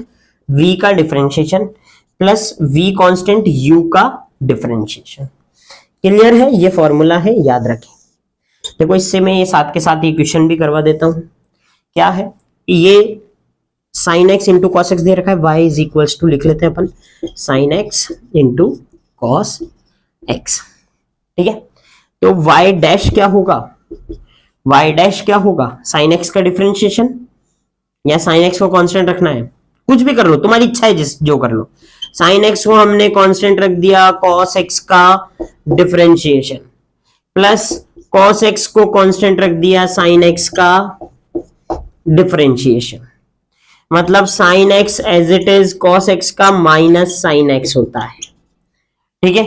v का differentiation plus v constant u का डिफरेंशिएशन। क्लियर है? ये फॉर्मूला है, याद रखें। देखो इससे मैं ये साथ के साथ ये क्वेश्चन भी करवा देता हूं। क्या है ये? Sine X into cos x दे रखा है, y इज इक्वल टू लिख लेते हैं अपन sine X into cos X. ठीक है, तो y डैश क्या होगा? y डैश क्या होगा? साइन एक्स का डिफरेंशिएशन, या साइन एक्स को कांस्टेंट रखना है, कुछ भी कर लो, तुम्हारी इच्छा है जिस जो कर लो। साइन एक्स को हमने कांस्टेंट रख दिया, कॉस एक्स का डिफरेंशिएशन प्लस कॉस एक्स को कांस्टेंट रख दिया, साइन एक्स का डिफरेंशिएशन, मतलब sine x as it is cos x का माइनस साइन एक्स होता है। ठीक है,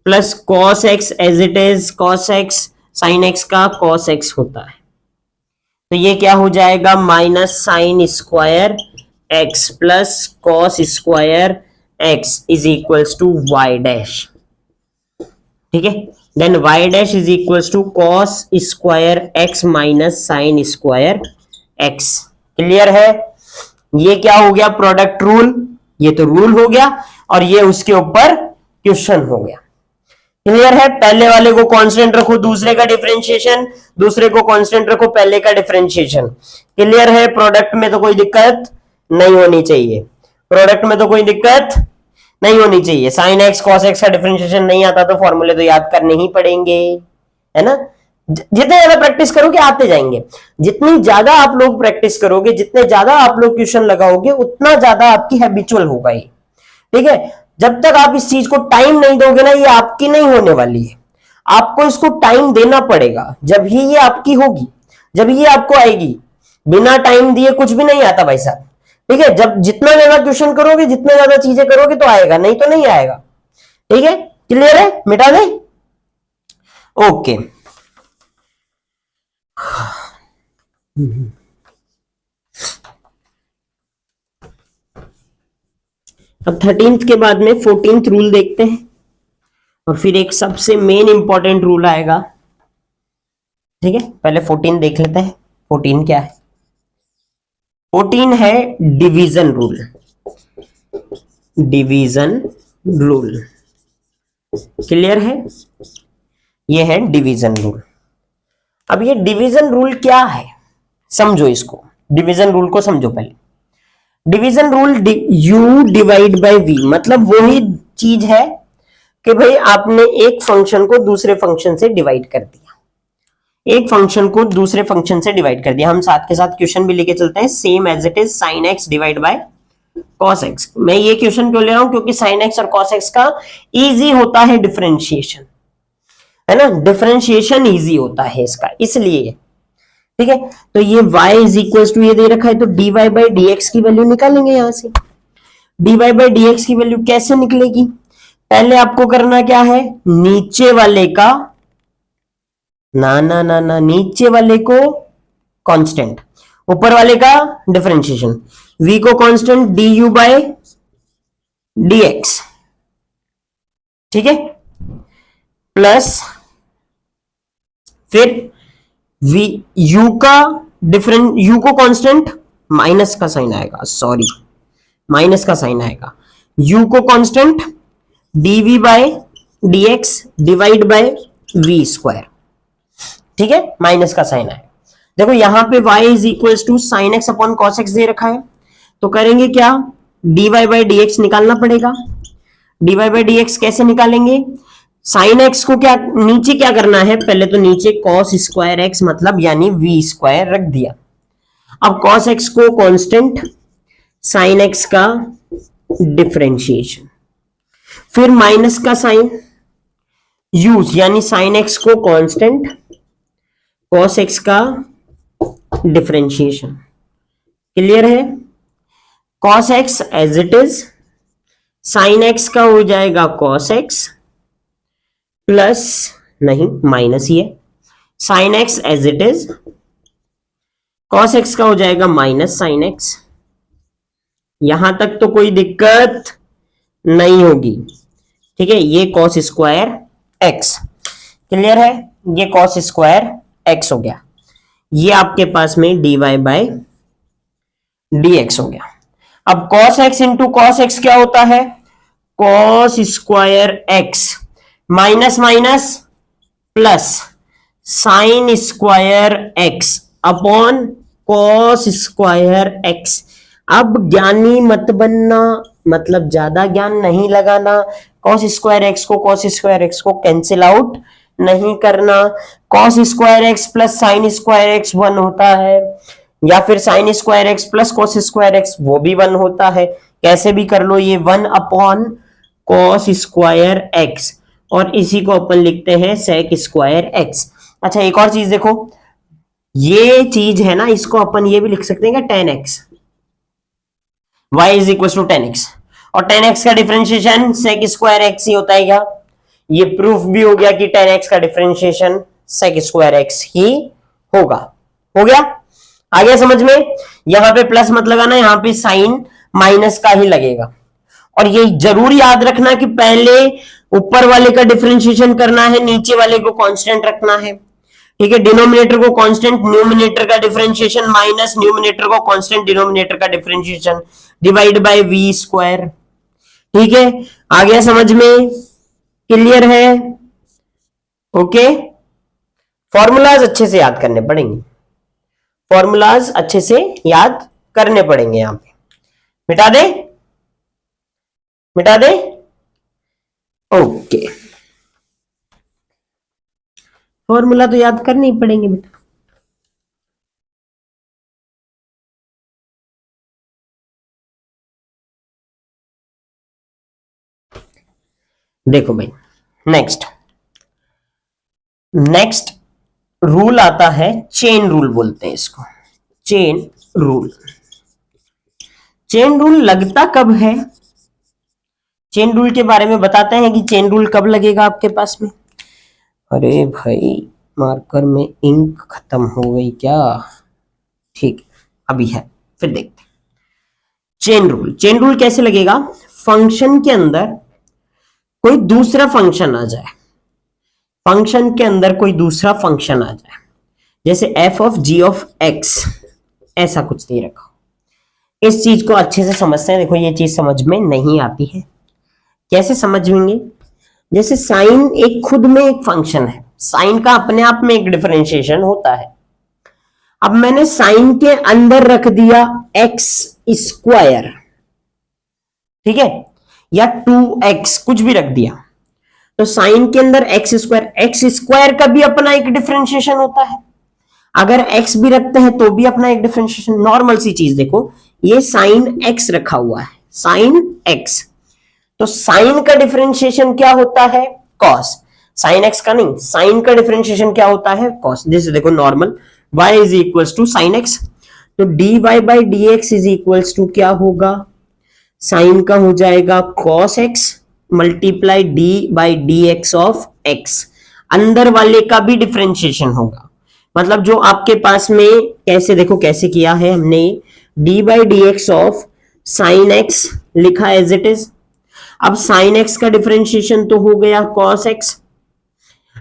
plus cos x as it is cos x sine x का कॉस एक्स होता है। तो ये क्या हो जाएगा? Minus sine square x plus cos square x is equals to y dash. ठीक है, then y dash is equals to cos square x minus sine square x. Clear है? ये क्या हो गया? Product rule. ये तो रूल हो गया और ये उसके ऊपर क्वेश्चन हो गया। क्लियर है? पहले वाले को कांस्टेंट रखो, दूसरे का डिफरेंशिएशन, दूसरे को कांस्टेंट रखो, पहले का डिफरेंशिएशन। क्लियर है? प्रोडक्ट में तो कोई दिक्कत नहीं होनी चाहिए, प्रोडक्ट में तो कोई दिक्कत नहीं होनी चाहिए। साइन एक्स कॉस एक्स का डिफरेंशिएशन नहीं आता तो फॉर्मूले तो याद करने ही पड़ेंगे, है ना। जितने ज्यादा प्रैक्टिस करोगे आते जाएंगे, जितनी ज्यादा आप लोग प्रैक्टिस करोगे, जितने ज्यादा आप लोग ट्यूशन लगाओगे, उतना ज्यादा आपकी हैबिचुअल होगा ये। ठीक है, जब तक आप इस चीज को टाइम नहीं दोगे ना, ये आपकी नहीं होने वाली है। आपको इसको टाइम देना पड़ेगा, जब ही ये आपकी होगी, जब ये आपको आएगी। बिना टाइम दिए कुछ भी नहीं आता भाई साहब। ठीक है, जब जितना ज्यादा क्वेश्चन करोगे, जितना ज्यादा चीजें करोगे तो आएगा, नहीं तो नहीं आएगा। ठीक है, क्लियर है? मिटा दे। ओके, अब 13th के बाद में 14th रूल देखते हैं और फिर एक सबसे मेन इंपॉर्टेंट रूल आएगा। ठीक है, पहले 14 देख लेते हैं। 14 क्या है? 14 है division rule. Division rule clear है? ये है डिवीजन रूल। अब ये डिवीजन रूल क्या है समझो इसको, डिवीजन रूल को समझो पहले। Division rule u divide by v, मतलब वही चीज है कि भाई आपने एक फंक्शन को दूसरे फंक्शन से डिवाइड कर दिया, एक फंक्शन को दूसरे फंक्शन से डिवाइड कर दिया। हम साथ के साथ क्वेश्चन भी लेके चलते हैं, same as it is sine x divide by cos x. मैं ये क्वेश्चन क्यों ले रहा हूं? क्योंकि साइन एक्स और कॉस एक्स का इजी होता है डिफरेंशिएशन, है ना, डिफरेंशिएशन इजी होता है इसका, इसलिए। ठीक है, तो ये y इज इक्वल टू ये दे रखा है, तो dy बाई डी एक्स की वैल्यू निकालेंगे यहां से। dy बाई डी एक्स की वैल्यू कैसे निकलेगी? पहले आपको करना क्या है, नीचे वाले का ना नीचे वाले को कांस्टेंट, ऊपर वाले का डिफरेंशिएशन, v को कांस्टेंट du बाई dx। ठीक है, प्लस फिर v u का डिफरेंट, u को कांस्टेंट, माइनस का साइन आएगा, सॉरी माइनस का साइन आएगा, u को constant dv by dx divide by v square. ठीक है, माइनस का साइन आएगा। देखो यहां पे y is equal to sine x upon cos x दे रखा है, तो करेंगे क्या, dy बाय dx निकालना पड़ेगा। dy बाय dx कैसे निकालेंगे? साइन एक्स को क्या नीचे क्या करना है, पहले तो नीचे कॉस स्क्वायर एक्स मतलब यानी v स्क्वायर रख दिया। अब कॉस एक्स को कांस्टेंट साइन एक्स का डिफरेंशिएशन, फिर माइनस का साइन यूज, यानी साइन एक्स को कांस्टेंट, कॉस एक्स का डिफरेंशिएशन। क्लियर है? Cos x as it is, sine x का हो जाएगा कॉस एक्स प्लस, नहीं माइनस ही है, sine x as it is, cos x का हो जाएगा माइनस साइन एक्स। यहां तक तो कोई दिक्कत नहीं होगी। ठीक है, ये कॉस स्क्वायर एक्स। क्लियर है? ये कॉस स्क्वायर एक्स हो गया, ये आपके पास में dy बाय dx हो गया। अब cos x into cos x क्या होता है? cos square x minus minus plus sign square x upon cos square x. अब ज्ञानी मत बनना, मतलब ज्यादा ज्ञान नहीं लगाना। cos स्क्वायर एक्स को कैंसिल आउट नहीं करना। cos square x plus sign square x 1 होता है, या फिर sign square x plus cos square x वो भी 1 होता है। कैसे भी कर लो, ये 1 अपॉन cos स्क्वायर एक्स, और इसी को अपन लिखते हैं sec स्क्वायर एक्स। अच्छा, एक और चीज देखो, ये चीज है ना, इसको अपन ये भी लिख सकते हैं क्या, tan x, y is equal to tan x, और tan x का डिफरेंशिएशन sec स्क्वायर एक्स ही होता है क्या? ये प्रूफ भी हो गया कि tan x का डिफरेंशिएशन sec स्क्वायर एक्स ही होगा। हो गया? आ गया समझ में? यहां पे प्लस मत लगाना, यहां पे साइन माइनस का ही लगेगा। और ये जरूर याद रखना कि पहले ऊपर वाले का डिफरेंशिएशन करना है, नीचे वाले को कांस्टेंट रखना है। ठीक है, डिनोमिनेटर को कांस्टेंट, न्यूमिनेटर का डिफरेंशिएशन माइनस न्यूमिनेटर को कांस्टेंट, डिनोमिनेटर का differentiation divide by v square. ठीक है, आ गया समझ में? क्लियर है? ओके, फॉर्मूलाज अच्छे से याद करने पड़ेंगे, फॉर्मूलाज अच्छे से याद करने पड़ेंगे। यहां पे मिटा दे, मिटा दे। ओके, फॉर्मूला तो याद करने ही पड़ेंगे बेटा। देखो भाई, नेक्स्ट रूल आता है, चेन रूल बोलते हैं इसको, चेन रूल। चेन रूल लगता कब है? चेन रूल के बारे में बताते हैं कि चेन रूल कब लगेगा आपके पास में। अरे भाई, मार्कर में इंक खत्म हो गई क्या? ठीक, अभी है, फिर देखते हैं। चेन रूल कैसे लगेगा? फंक्शन के अंदर कोई दूसरा फंक्शन आ जाए, फंक्शन के अंदर कोई दूसरा फंक्शन आ जाए, जैसे f of g of x, ऐसा कुछ दे रखा। इस चीज को अच्छे से समझते हैं। देखो, ये चीज समझ में नहीं आती है, कैसे समझेंगे? जैसे साइन एक खुद में एक फंक्शन है, साइन का अपने आप में एक डिफरेंशिएशन होता है। अब मैंने साइन के अंदर रख दिया एक्स स्क्वायर, ठीक है, या 2x, कुछ भी रख दिया, तो साइन के अंदर एक्स स्क्वायर का भी अपना एक डिफरेंशिएशन होता है। अगर x भी रखते हैं तो भी अपना एक डिफरेंशिएशन। नॉर्मल सी चीज देखो, ये साइन x रखा हुआ है, साइन x, तो साइन का डिफरेंशिएशन क्या होता है? cos। साइन x का नहीं, साइन का डिफरेंशिएशन क्या होता है? cos। जैसे देखो, normal y is equals to sine x, तो dy by dx is equals to क्या होगा? साइन का हो जाएगा cos x multiply d by D x of x। अंदर वाले का भी डिफरेंशिएशन होगा, मतलब जो आपके पास में, कैसे देखो कैसे किया है हमने, D by D x of sine x लिखा एज इट इज। अब साइन एक्स का डिफरेंशिएशन तो हो गया cos x,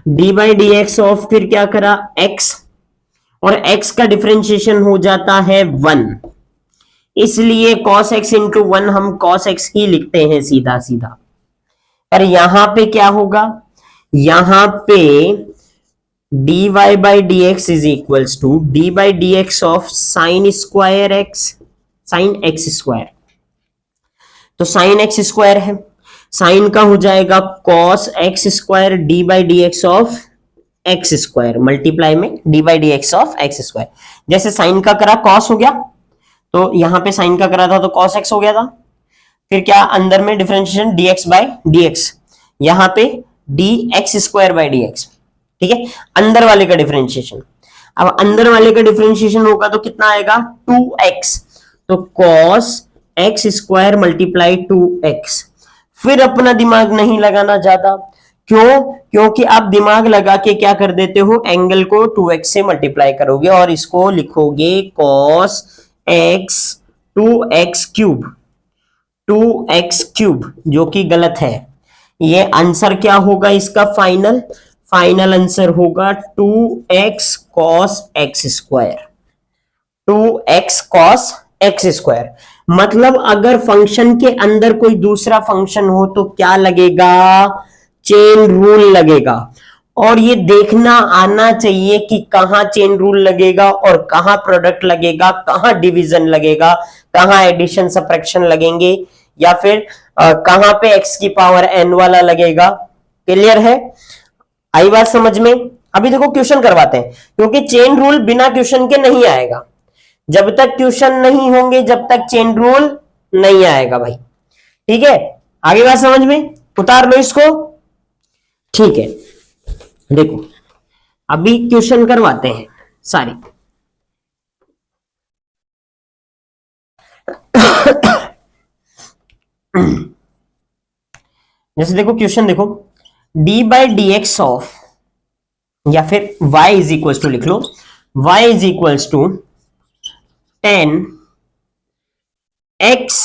D by D x of फिर क्या करा x, और x का डिफरेंशिएशन हो जाता है 1, इसलिए cos x इंटू 1 हम cos x ही लिखते हैं सीधा सीधा। पर यहां पे क्या होगा? यहां पे dy by D x is equals to d by D x of sine square x, sine x square, तो साइन एक्स स्क्वायर है, साइन का हो जाएगा cos x square d by D x of x square, multiply में d by D x of x square. जैसे sine का करा cos हो गया, तो यहां पे साइन का करा था तो cos x हो गया था। फिर क्या अंदर में डिफरेंशिएशन dx बाय dx, यहां पे dx स्क्वायर बाय dx, ठीक है, अंदर वाले का डिफरेंशिएशन। अब अंदर वाले का डिफरेंशिएशन होगा तो कितना आएगा 2x, तो cos x square multiply 2x। फिर अपना दिमाग नहीं लगाना ज्यादा, क्यों? क्योंकि आप दिमाग लगा के क्या कर देते हो, एंगल को 2x से मल्टीप्लाई करोगे और इसको लिखोगे cos x 2x cube, 2x cube, जो कि गलत है। ये आंसर क्या होगा इसका? फाइनल फाइनल आंसर होगा 2x cos x square, 2x cos x square. मतलब अगर फंक्शन के अंदर कोई दूसरा फंक्शन हो तो क्या लगेगा? चेन रूल लगेगा। और ये देखना आना चाहिए कि कहां चेन रूल लगेगा और कहां प्रोडक्ट लगेगा, कहां डिवीजन लगेगा, कहां एडिशन सब्ट्रैक्शन लगेंगे, या फिर कहां पे x की पावर n वाला लगेगा। क्लियर है? आई बात समझ में? अभी देखो क्वेश्चन करवाते हैं, क्योंकि चेन रूल बिना क्वेश्चन के नहीं आएगा। जब तक क्वेश्चन नहीं होंगे जब तक चेन रूल नहीं आएगा भाई, ठीक है? आगे बात समझ में? उतार लो इसको, ठीक है। देखो अभी क्वेश्चन करवाते हैं सारे। जैसे देखो क्वेश्चन देखो, d by D x of, या फिर y इज इक्वल टू लिख लो, y is equal to 10 x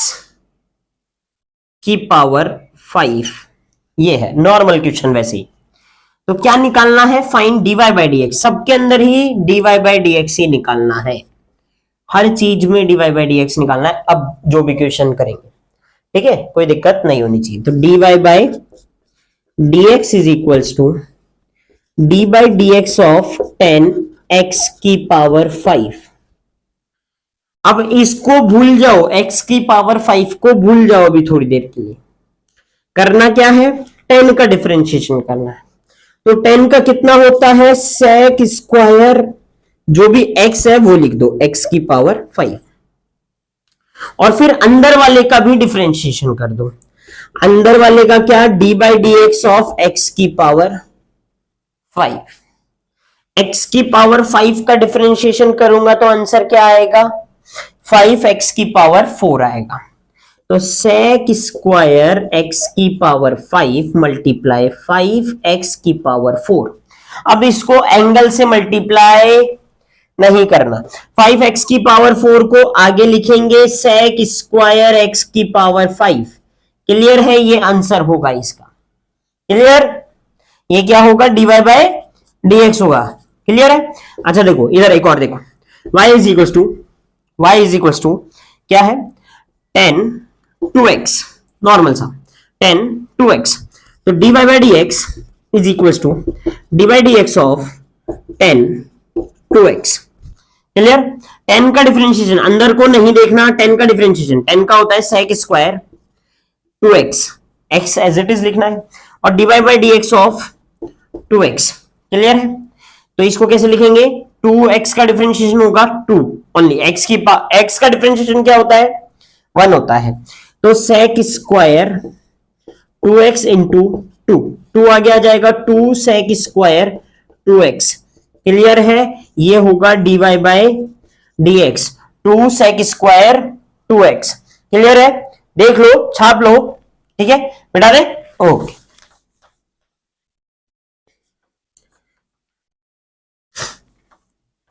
की पावर 5। ये है नॉर्मल क्वेश्चन। वैसे ही तो क्या निकालना है? Find dy by D x. सबके अंदर ही dy बाई डी एक्स ही निकालना है, हर चीज में dy बाई डी एक्स निकालना है। अब जो भी क्वेश्चन करेंगे, ठीक है, कोई दिक्कत नहीं होनी चाहिए। तो dy by D x is equals to d by D x of 10x की पावर 5। अब इसको भूल जाओ, x की पावर 5 को भूल जाओ अभी थोड़ी देर के लिए। करना क्या है? 10 का डिफरेंशिएशन करना है। तो 10 का कितना होता है? sec स्क्वायर, जो भी x है वो लिख दो, x की पावर 5। और फिर अंदर वाले का भी डिफरेंशिएशन कर दो। अंदर वाले का क्या? D by D x of x की पावर 5। x की पावर 5 का डिफरेंशिएशन करूंगा तो आंसर क्या आएगा? 5x की पावर 4 आएगा। तो sec स्क्वायर x की पावर 5 मल्टीप्लाई 5x की पावर 4। अब इसको एंगल से मल्टीप्लाई नहीं करना, 5x की पावर 4 को आगे लिखेंगे sec स्क्वायर x की पावर 5। क्लियर है? ये आंसर होगा इसका। क्लियर? ये क्या होगा? dy बाय डी एक्स होगा। क्लियर है? अच्छा देखो इधर एक और देखो, y इज इक्वल टू क्या है? 10 2x, नॉर्मल सा 10 2x। तो dy by d x is equal to d by D x of 10 2x। Clear? 10 का डिफरेंशिएशन अंदर को नहीं देखना, 10 का डिफरेंशिएशन 10 का होता है sec square 2x, x as it is लिखना है, और d by D x of 2x। Clear है? तो इसको कैसे लिखेंगे? 2x का डिफरेंशिएशन होगा 2 ओनली, x का डिफरेंशिएशन क्या होता है? 1 होता है। तो sec स्क्वायर 2x इंटू 2 आगे आ जाएगा 2 sec स्क्वायर 2x। क्लियर है? ये होगा dy by d x, 2 sec square 2x। Clear है? देख लो, छाप लो, ठीक है, मिटा दे। ओके,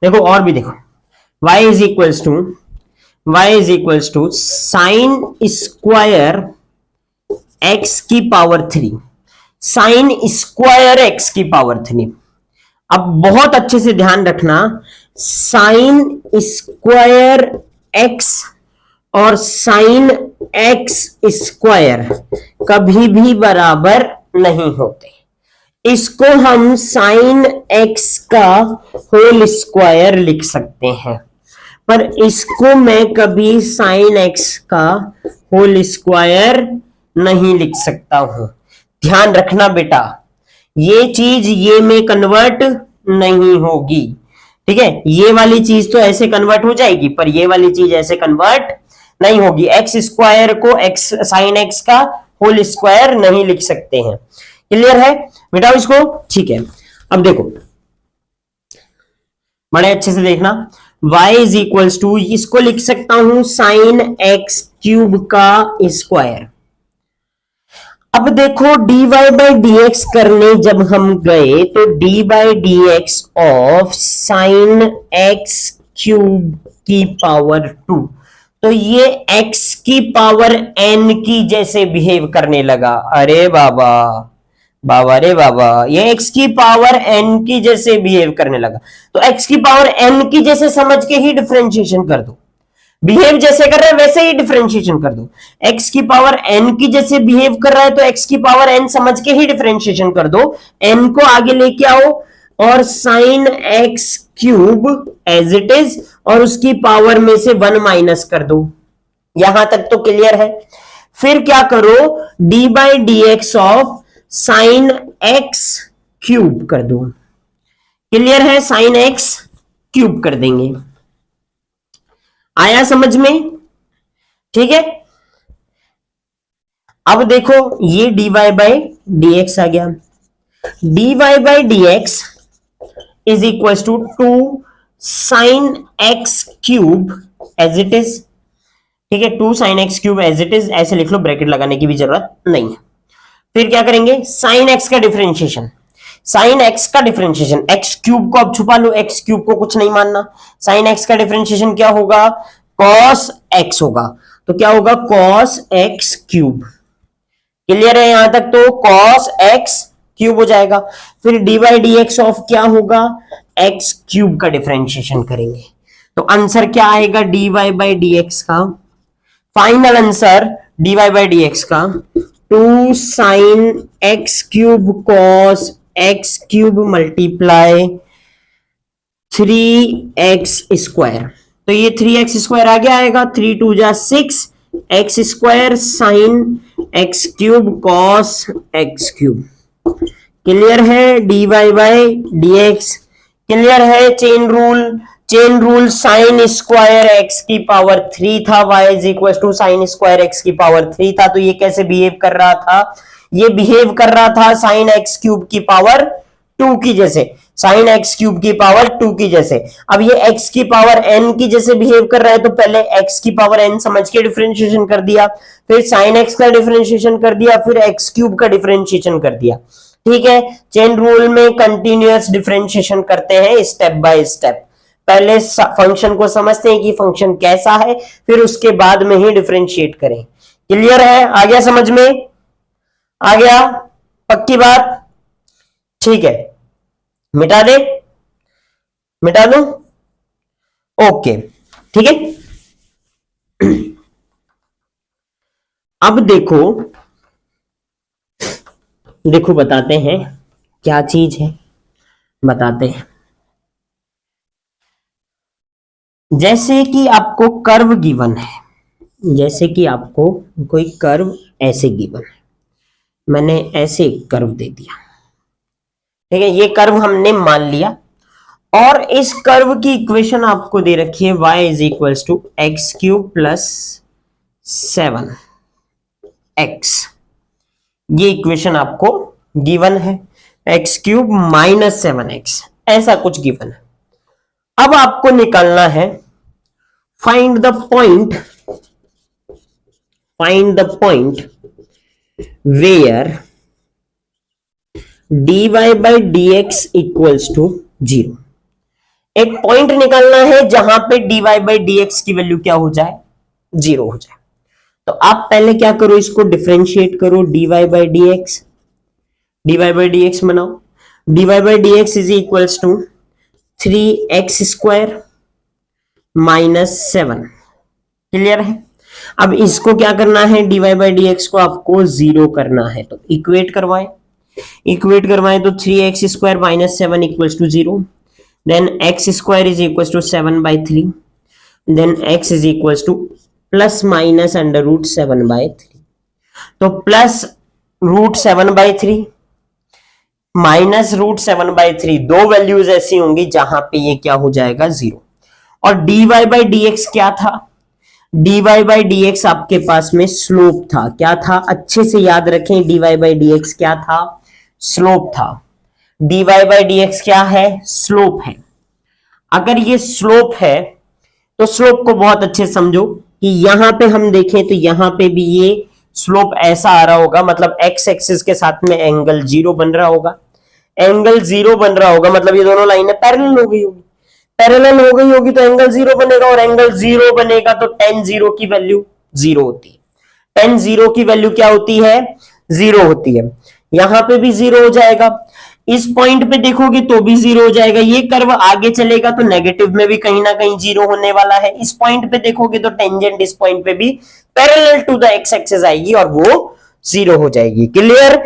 देखो और भी देखो, y is equals to sine square x की पावर 3, साइन स्क्वायर x की पावर 3। अब बहुत अच्छे से ध्यान रखना, साइन स्क्वायर x और साइन x स्क्वायर कभी भी बराबर नहीं होते। इसको हम साइन x का होल स्क्वायर लिख सकते हैं, पर इसको मैं कभी साइन x का होल स्क्वायर नहीं लिख सकता हूं। ध्यान रखना बेटा, ये चीज ये में कन्वर्ट नहीं होगी। ठीक है, ये वाली चीज तो ऐसे कन्वर्ट हो जाएगी, पर ये वाली चीज ऐसे कन्वर्ट नहीं होगी। एक्स स्क्वायर को एक्स साइन एक्स का होल स्क्वायर नहीं लिख सकते हैं। क्लियर है, मिटाओ इसको। ठीक है, अब देखो बड़े अच्छे से देखना, y इज इक्वल्स टू, इसको लिख सकता हूं साइन एक्स क्यूब का स्क्वायर। अब देखो dy बाई डी एक्स करने जब हम गए तो D by D x of sine x cube की पावर 2, तो ये x की पावर n की जैसे बिहेव करने लगा। अरे बाबा बाबा रे बाबा, ये x की पावर n की जैसे बिहेव करने लगा। तो x की पावर n की जैसे समझ के ही डिफरेंशिएशन कर दो, बिहेव जैसे कर रहा है वैसे ही डिफरेंशिएशन कर दो। x की पावर n की जैसे बिहेव कर रहा है तो x की पावर n समझ के ही डिफरेंशिएशन कर दो, n को आगे लेके आओ और sine x cube as it is और उसकी पावर में से 1 माइनस कर दो। यहां तक तो क्लियर है। फिर क्या करो, D by D x of sine x cube कर दो। क्लियर है, साइन एक्स क्यूब कर देंगे। आया समझ में? ठीक है, अब देखो ये dy बाई डी एक्स आ गया। dy by D x is equal to 2 sine x cube as it is. ठीक है, 2 sine x cube as it is ऐसे लिख लो, ब्रैकेट लगाने की भी जरूरत नहीं है। फिर क्या करेंगे, साइन एक्स का डिफरेंशिएशन, साइन एक्स का डिफरेंशिएशन, एक्स क्यूब को अब छुपा लो, एक्स क्यूब को कुछ नहीं मानना। साइन एक्स का डिफरेंशिएशन क्या होगा, कॉस एक्स होगा, तो क्या होगा कॉस एक्स क्यूब। क्लियर है यहां तक, तो कॉस एक्स क्यूब हो जाएगा। फिर D by D x of क्या होगा, एक्स क्यूब का डिफरेंशिएशन करेंगे, तो आंसर क्या आएगा d y by D x का, final answer d y by D x का 2 sine x cube cos x cube multiply 3x square. तो ये 3x स्क्वायर आगे आएगा, 3 2 जा 6 x square sine x cube cos x cube. Clear है, d y by D x. Clear है, chain rule, chain rule sine square x की power 3 था, y is equal to sine square x की power 3 था, तो ये कैसे behave कर रहा था, ये बिहेव कर रहा था साइन एक्स क्यूब की पावर 2 की जैसे, साइन एक्स क्यूब की पावर 2 की जैसे। अब ये x की पावर n की जैसे बिहेव कर रहा है, तो पहले x की पावर n समझ के डिफरेंशिएशन कर दिया, फिर साइन x का डिफरेंशिएशन कर दिया, फिर x क्यूब का डिफरेंशिएशन कर दिया। ठीक है, चेन रूल में कंटिन्यूअस डिफरेंशिएशन करते हैं स्टेप बाय स्टेप। पहले फंक्शन को समझते हैं कि फंक्शन कैसा है, फिर उसके बाद में ही डिफरेंशिएट करें। क्लियर है, आ गया समझ में, आ गया, पक्की बात। ठीक है, मिटा दे, मिटा दो, ओके ठीक है। अब देखो, देखो बताते हैं क्या चीज है, बताते हैं। जैसे कि आपको कर्व गिवन है, जैसे कि आपको कोई कर्व ऐसे गिवन है, मैंने ऐसे कर्व दे दिया, ठीक है, ये कर्व हमने मान लिया, और इस कर्व की इक्वेशन आपको दे रखी है y is equals to x cube plus 7x। ये इक्वेशन आपको गिवन है, एक्स क्यूब माइनस 7x, ऐसा कुछ गिवन है। अब आपको निकालना है find the point, find the point where dy by D x equals to 0। एक पॉइंट निकालना है जहां पे dy बाई डी एक्स की वैल्यू क्या हो जाए, 0 हो जाए। तो आप पहले क्या करो, इसको डिफरेंशिएट करो, dy by D x, dy by D x बनाओ, dy by D x is equals to 3x square minus 7। Clear है, अब इसको क्या करना है, dy बाई डी एक्स को आपको 0 करना है, तो इक्वेट करवाएं, इक्वेट करवाएं तो 3x square minus 7 equals to 0, then x square is equals to 7/3, then x is equals to plus minus under root 7/3, तो प्लस रूट 7/3 -√7/3 दो वैल्यूज ऐसी होंगी जहां पे ये क्या हो जाएगा, 0। और dy बाई डी एक्स क्या था, dy बाई डी एक्स आपके पास में स्लोप था। क्या था, अच्छे से याद रखें, dy बाई डी एक्स क्या था, स्लोप था। dy बाई डी एक्स क्या है, स्लोप है। अगर ये स्लोप है तो स्लोप को बहुत अच्छे से समझो कि यहां पे हम देखें तो यहां पे भी ये स्लोप ऐसा आ रहा होगा, मतलब एक्स एक्सिस के साथ में एंगल 0 बन रहा होगा। एंगल 0 बन रहा होगा मतलब ये दोनों लाइनें पैरेलल हो गई होगी। पैरेलल हो गई होगी तो एंगल 0 बनेगा, और एंगल 0 बनेगा तो tan 0 की वैल्यू 0 होती है। tan 0 की वैल्यू क्या होती है, 0 होती है। यहां पे भी 0 हो जाएगा, इस पॉइंट पे देखोगे तो भी 0 हो जाएगा। ये कर्व आगे चलेगा तो नेगेटिव में भी कहीं ना कहीं 0 होने वाला है। इस पॉइंट पे देखोगे तो टेंजेंट इस पॉइंट पे भी parallel to the x axis आएगी और वो 0 हो जाएगी। Clear,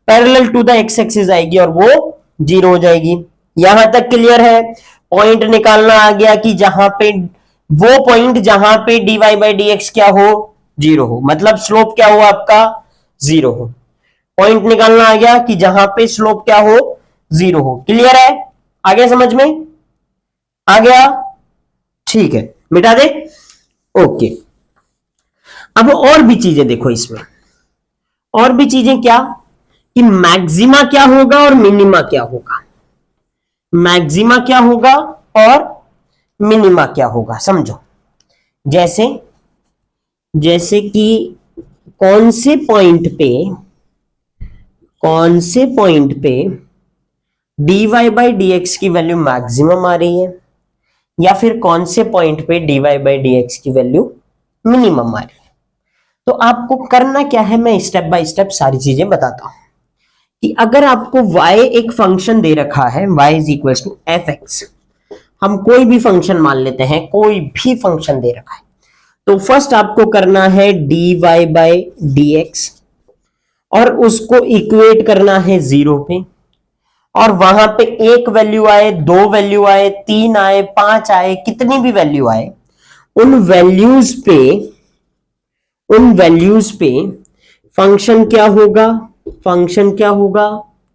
parallel to the x axis आएगी और वो 0 हो जाएगी। यहां तक क्लियर है। पॉइंट निकालना आ गया कि जहां पे वो पॉइंट जहां पे dy बाई डी एक्स क्या हो, 0 हो, मतलब स्लोप क्या हो आपका, 0 हो। पॉइंट निकालना आ गया कि जहां पे स्लोप क्या हो, 0 हो। क्लियर है, आ गया समझ में, आ गया, ठीक है, मिटा दे, ओके। अब और भी चीजें देखो इसमें, और भी चीजें क्या, कि मैक्सिमा क्या होगा और मिनिमा क्या होगा। मैक्सिमा क्या होगा और मिनिमा क्या होगा, समझो। जैसे जैसे कि कौन से पॉइंट पे dy बाई डी एक्स की वैल्यू मैक्सिमम आ रही है, या फिर कौन से पॉइंट पे dy बाई डी एक्स की वैल्यू मिनिमम आ रही है। तो आपको करना क्या है, मैं स्टेप बाय स्टेप सारी चीजें बताता हूं। कि अगर आपको y एक फंक्शन दे रखा है, y is equal to f x, हम कोई भी फंक्शन मान लेते हैं, कोई भी फंक्शन दे रखा है, तो फर्स्ट आपको करना है dy बाई डी एक्स और उसको इक्वेट करना है 0 पे, और वहां पे एक वैल्यू आए, 2 वैल्यू आए, 3 आए, 5 आए, कितनी भी वैल्यू आए, उन वैल्यूज पे फंक्शन क्या होगा,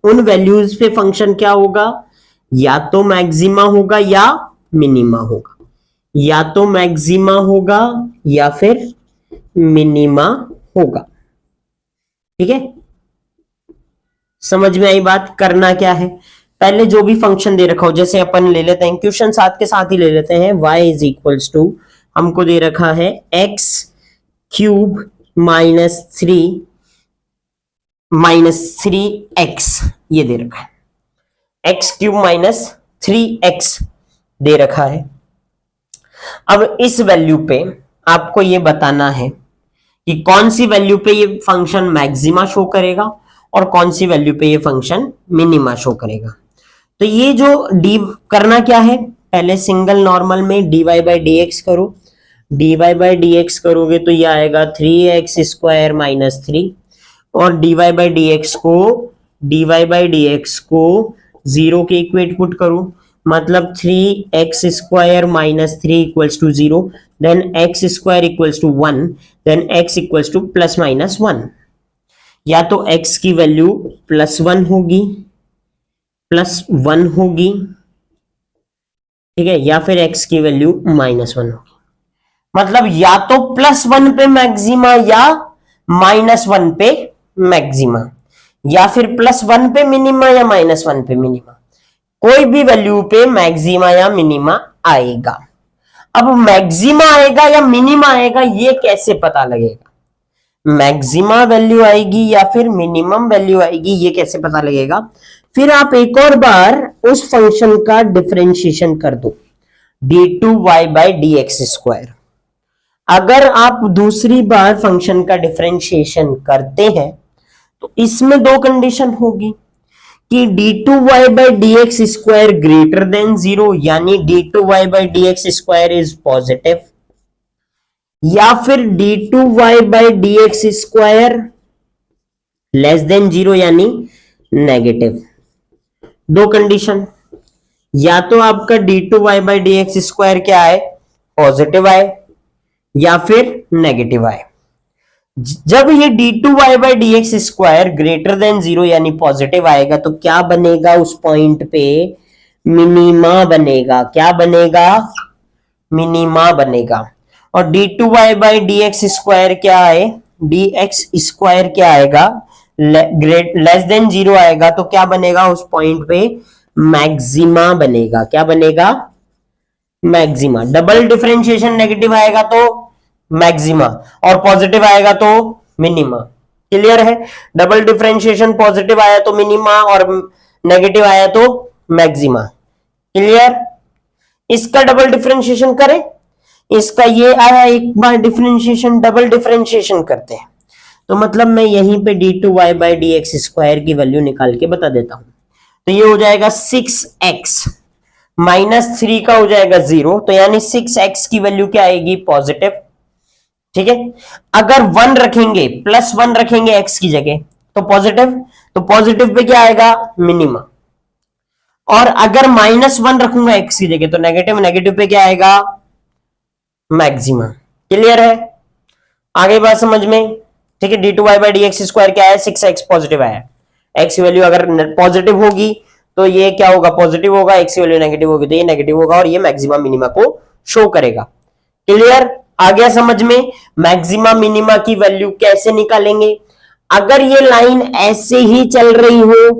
उन वैल्यूज पे फंक्शन क्या होगा, या तो मैक्सिमा होगा या मिनिमा होगा, या तो मैक्सिमा होगा या फिर मिनिमा होगा। ठीक है, समझ में आई बात। करना क्या है, पहले जो भी फंक्शन दे रखा हो, जैसे अपन ले लेते हैं, क्वेश्चन साथ के साथ ही ले लेते हैं, y इज इक्वल्स टू, हमको दे रखा है x cube minus three x, ये दे रखा है, एक्स क्यूब -3x दे रखा है। अब इस वैल्यू पे आपको ये बताना है कि कौन सी वैल्यू पे ये फंक्शन मैक्सिमा शो करेगा और कौन सी वैल्यू पे ये फंक्शन मिनिमा शो करेगा। तो ये जो डी करना क्या है, पहले सिंगल नॉर्मल में dy बाई डी एक्स करो, dy बाई डी एक्स करोगे तो ये आएगा 3x स्क्वायर माइनस 3, और dy बाई डी एक्स को 0 के इक्वेट पुट करो, मतलब 3x square minus 3 equals to 0, then x square equals to 1, then x equals to plus minus 1। या तो x की वैल्यू +1 होगी, ठीक है, या फिर x की वैल्यू -1 होगी। मतलब या तो +1 पे मैक्सिमा या -1 पे मैक्सिमा, या फिर +1 पे मिनिमा या -1 पे मिनिमा, कोई भी वैल्यू पे मैक्सिमा या मिनिमा आएगा। अब मैक्सिमा आएगा या मिनिमा आएगा ये कैसे पता लगेगा, मैक्सिमा वैल्यू आएगी या फिर मिनिमम वैल्यू आएगी ये कैसे पता लगेगा। फिर आप एक और बार उस फंक्शन का डिफरेंशिएशन कर दो, d2y by D x square. अगर आप दूसरी बार फंक्शन का डिफरेंशिएशन करते हैं तो इसमें दो कंडीशन होगी कि d2y by D x square greater than 0, यानी d2y by D x square is positive, या फिर d2y by D x square less than 0 यानी नेगेटिव। दो कंडीशन, या तो आपका d2y by D x square क्या आए, पॉजिटिव आए, या फिर नेगेटिव आए। जब ये d2y by D x square greater than 0 यानी पॉजिटिव आएगा तो क्या बनेगा उस पॉइंट पे? मिनिमा बनेगा। क्या बनेगा? मिनिमा बनेगा। और d2y by D x square क्या है? डी एक्स स्क्वायर क्या आएगा? लेस देन 0 आएगा तो क्या बनेगा उस पॉइंट पे? मैक्सिमा बनेगा। क्या बनेगा? मैक्सिमा। डबल डिफरेंशिएशन नेगेटिव आएगा तो मैक्सिमा और पॉजिटिव आएगा तो मिनिमा। क्लियर है? डबल डिफरेंशिएशन पॉजिटिव आया तो मिनिमा और नेगेटिव आया तो मैक्सिमा। क्लियर? इसका डबल डिफरेंशिएशन करें। इसका ये आया, एक बार डिफरेंशिएशन डबल डिफरेंशिएशन करते हैं तो मतलब मैं यहीं पे d2y by D x square की वैल्यू निकाल के बता देता हूं। तो ये हो जाएगा 6x -3 का हो जाएगा 0, तो यानी 6x की वैल्यू क्या आएगी? पॉजिटिव। ठीक है। अगर 1 रखेंगे, +1 रखेंगे x की जगह तो पॉजिटिव, तो पॉजिटिव पे क्या आएगा? मिनिमा। और अगर -1 रखूंगा x की जगह तो नेगेटिव, नेगेटिव पे क्या आएगा? मैक्सिमा। क्लियर है? आगे बात समझ में? ठीक है। d2y by D x square क्या है? 6x पॉजिटिव आया। x की वैल्यू अगर पॉजिटिव होगी तो ये क्या होगा? पॉजिटिव होगा। x की वैल्यू नेगेटिव होगी तो ये नेगेटिव होगा और ये मैक्सिमा मिनिमा को शो करेगा। क्लियर? आ गया समझ में? मैक्सिमा मिनिमा की वैल्यू कैसे निकालेंगे? अगर ये लाइन ऐसे ही चल रही हो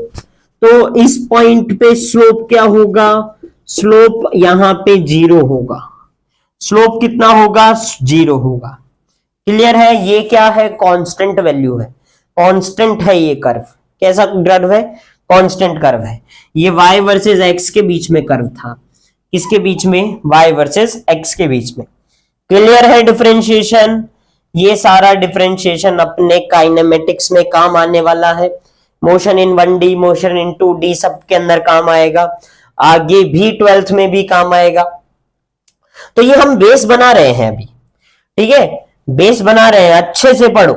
तो इस पॉइंट पे स्लोप क्या होगा? स्लोप यहां पे 0 होगा। स्लोप कितना होगा? 0 होगा। क्लियर है? ये क्या है? कांस्टेंट वैल्यू है, कांस्टेंट है ये कर्व। कैसा कर्व है? कांस्टेंट कर्व है। ये y वर्सेस x के बीच में कर्व था। किसके बीच में? y वर्सेस x के बीच में। क्लियर है डिफरेंशिएशन? ये सारा डिफरेंशिएशन अपने काइनेमेटिक्स में काम आने वाला है। Motion in 1D, motion in 2D सबके अंदर काम आएगा। आगे भी 12th में भी काम आएगा। तो ये हम बेस बना रहे हैं अभी। ठीक है, बेस बना रहे हैं, अच्छे से पढ़ो,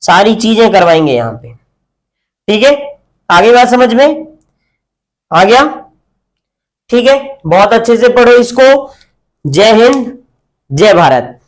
सारी चीजें करवाएंगे यहां पे। ठीक है, आगे बात समझ में आ गया? ठीक है, बहुत अच्छे से पढ़ो इसको। जय हिंद, जय भारत।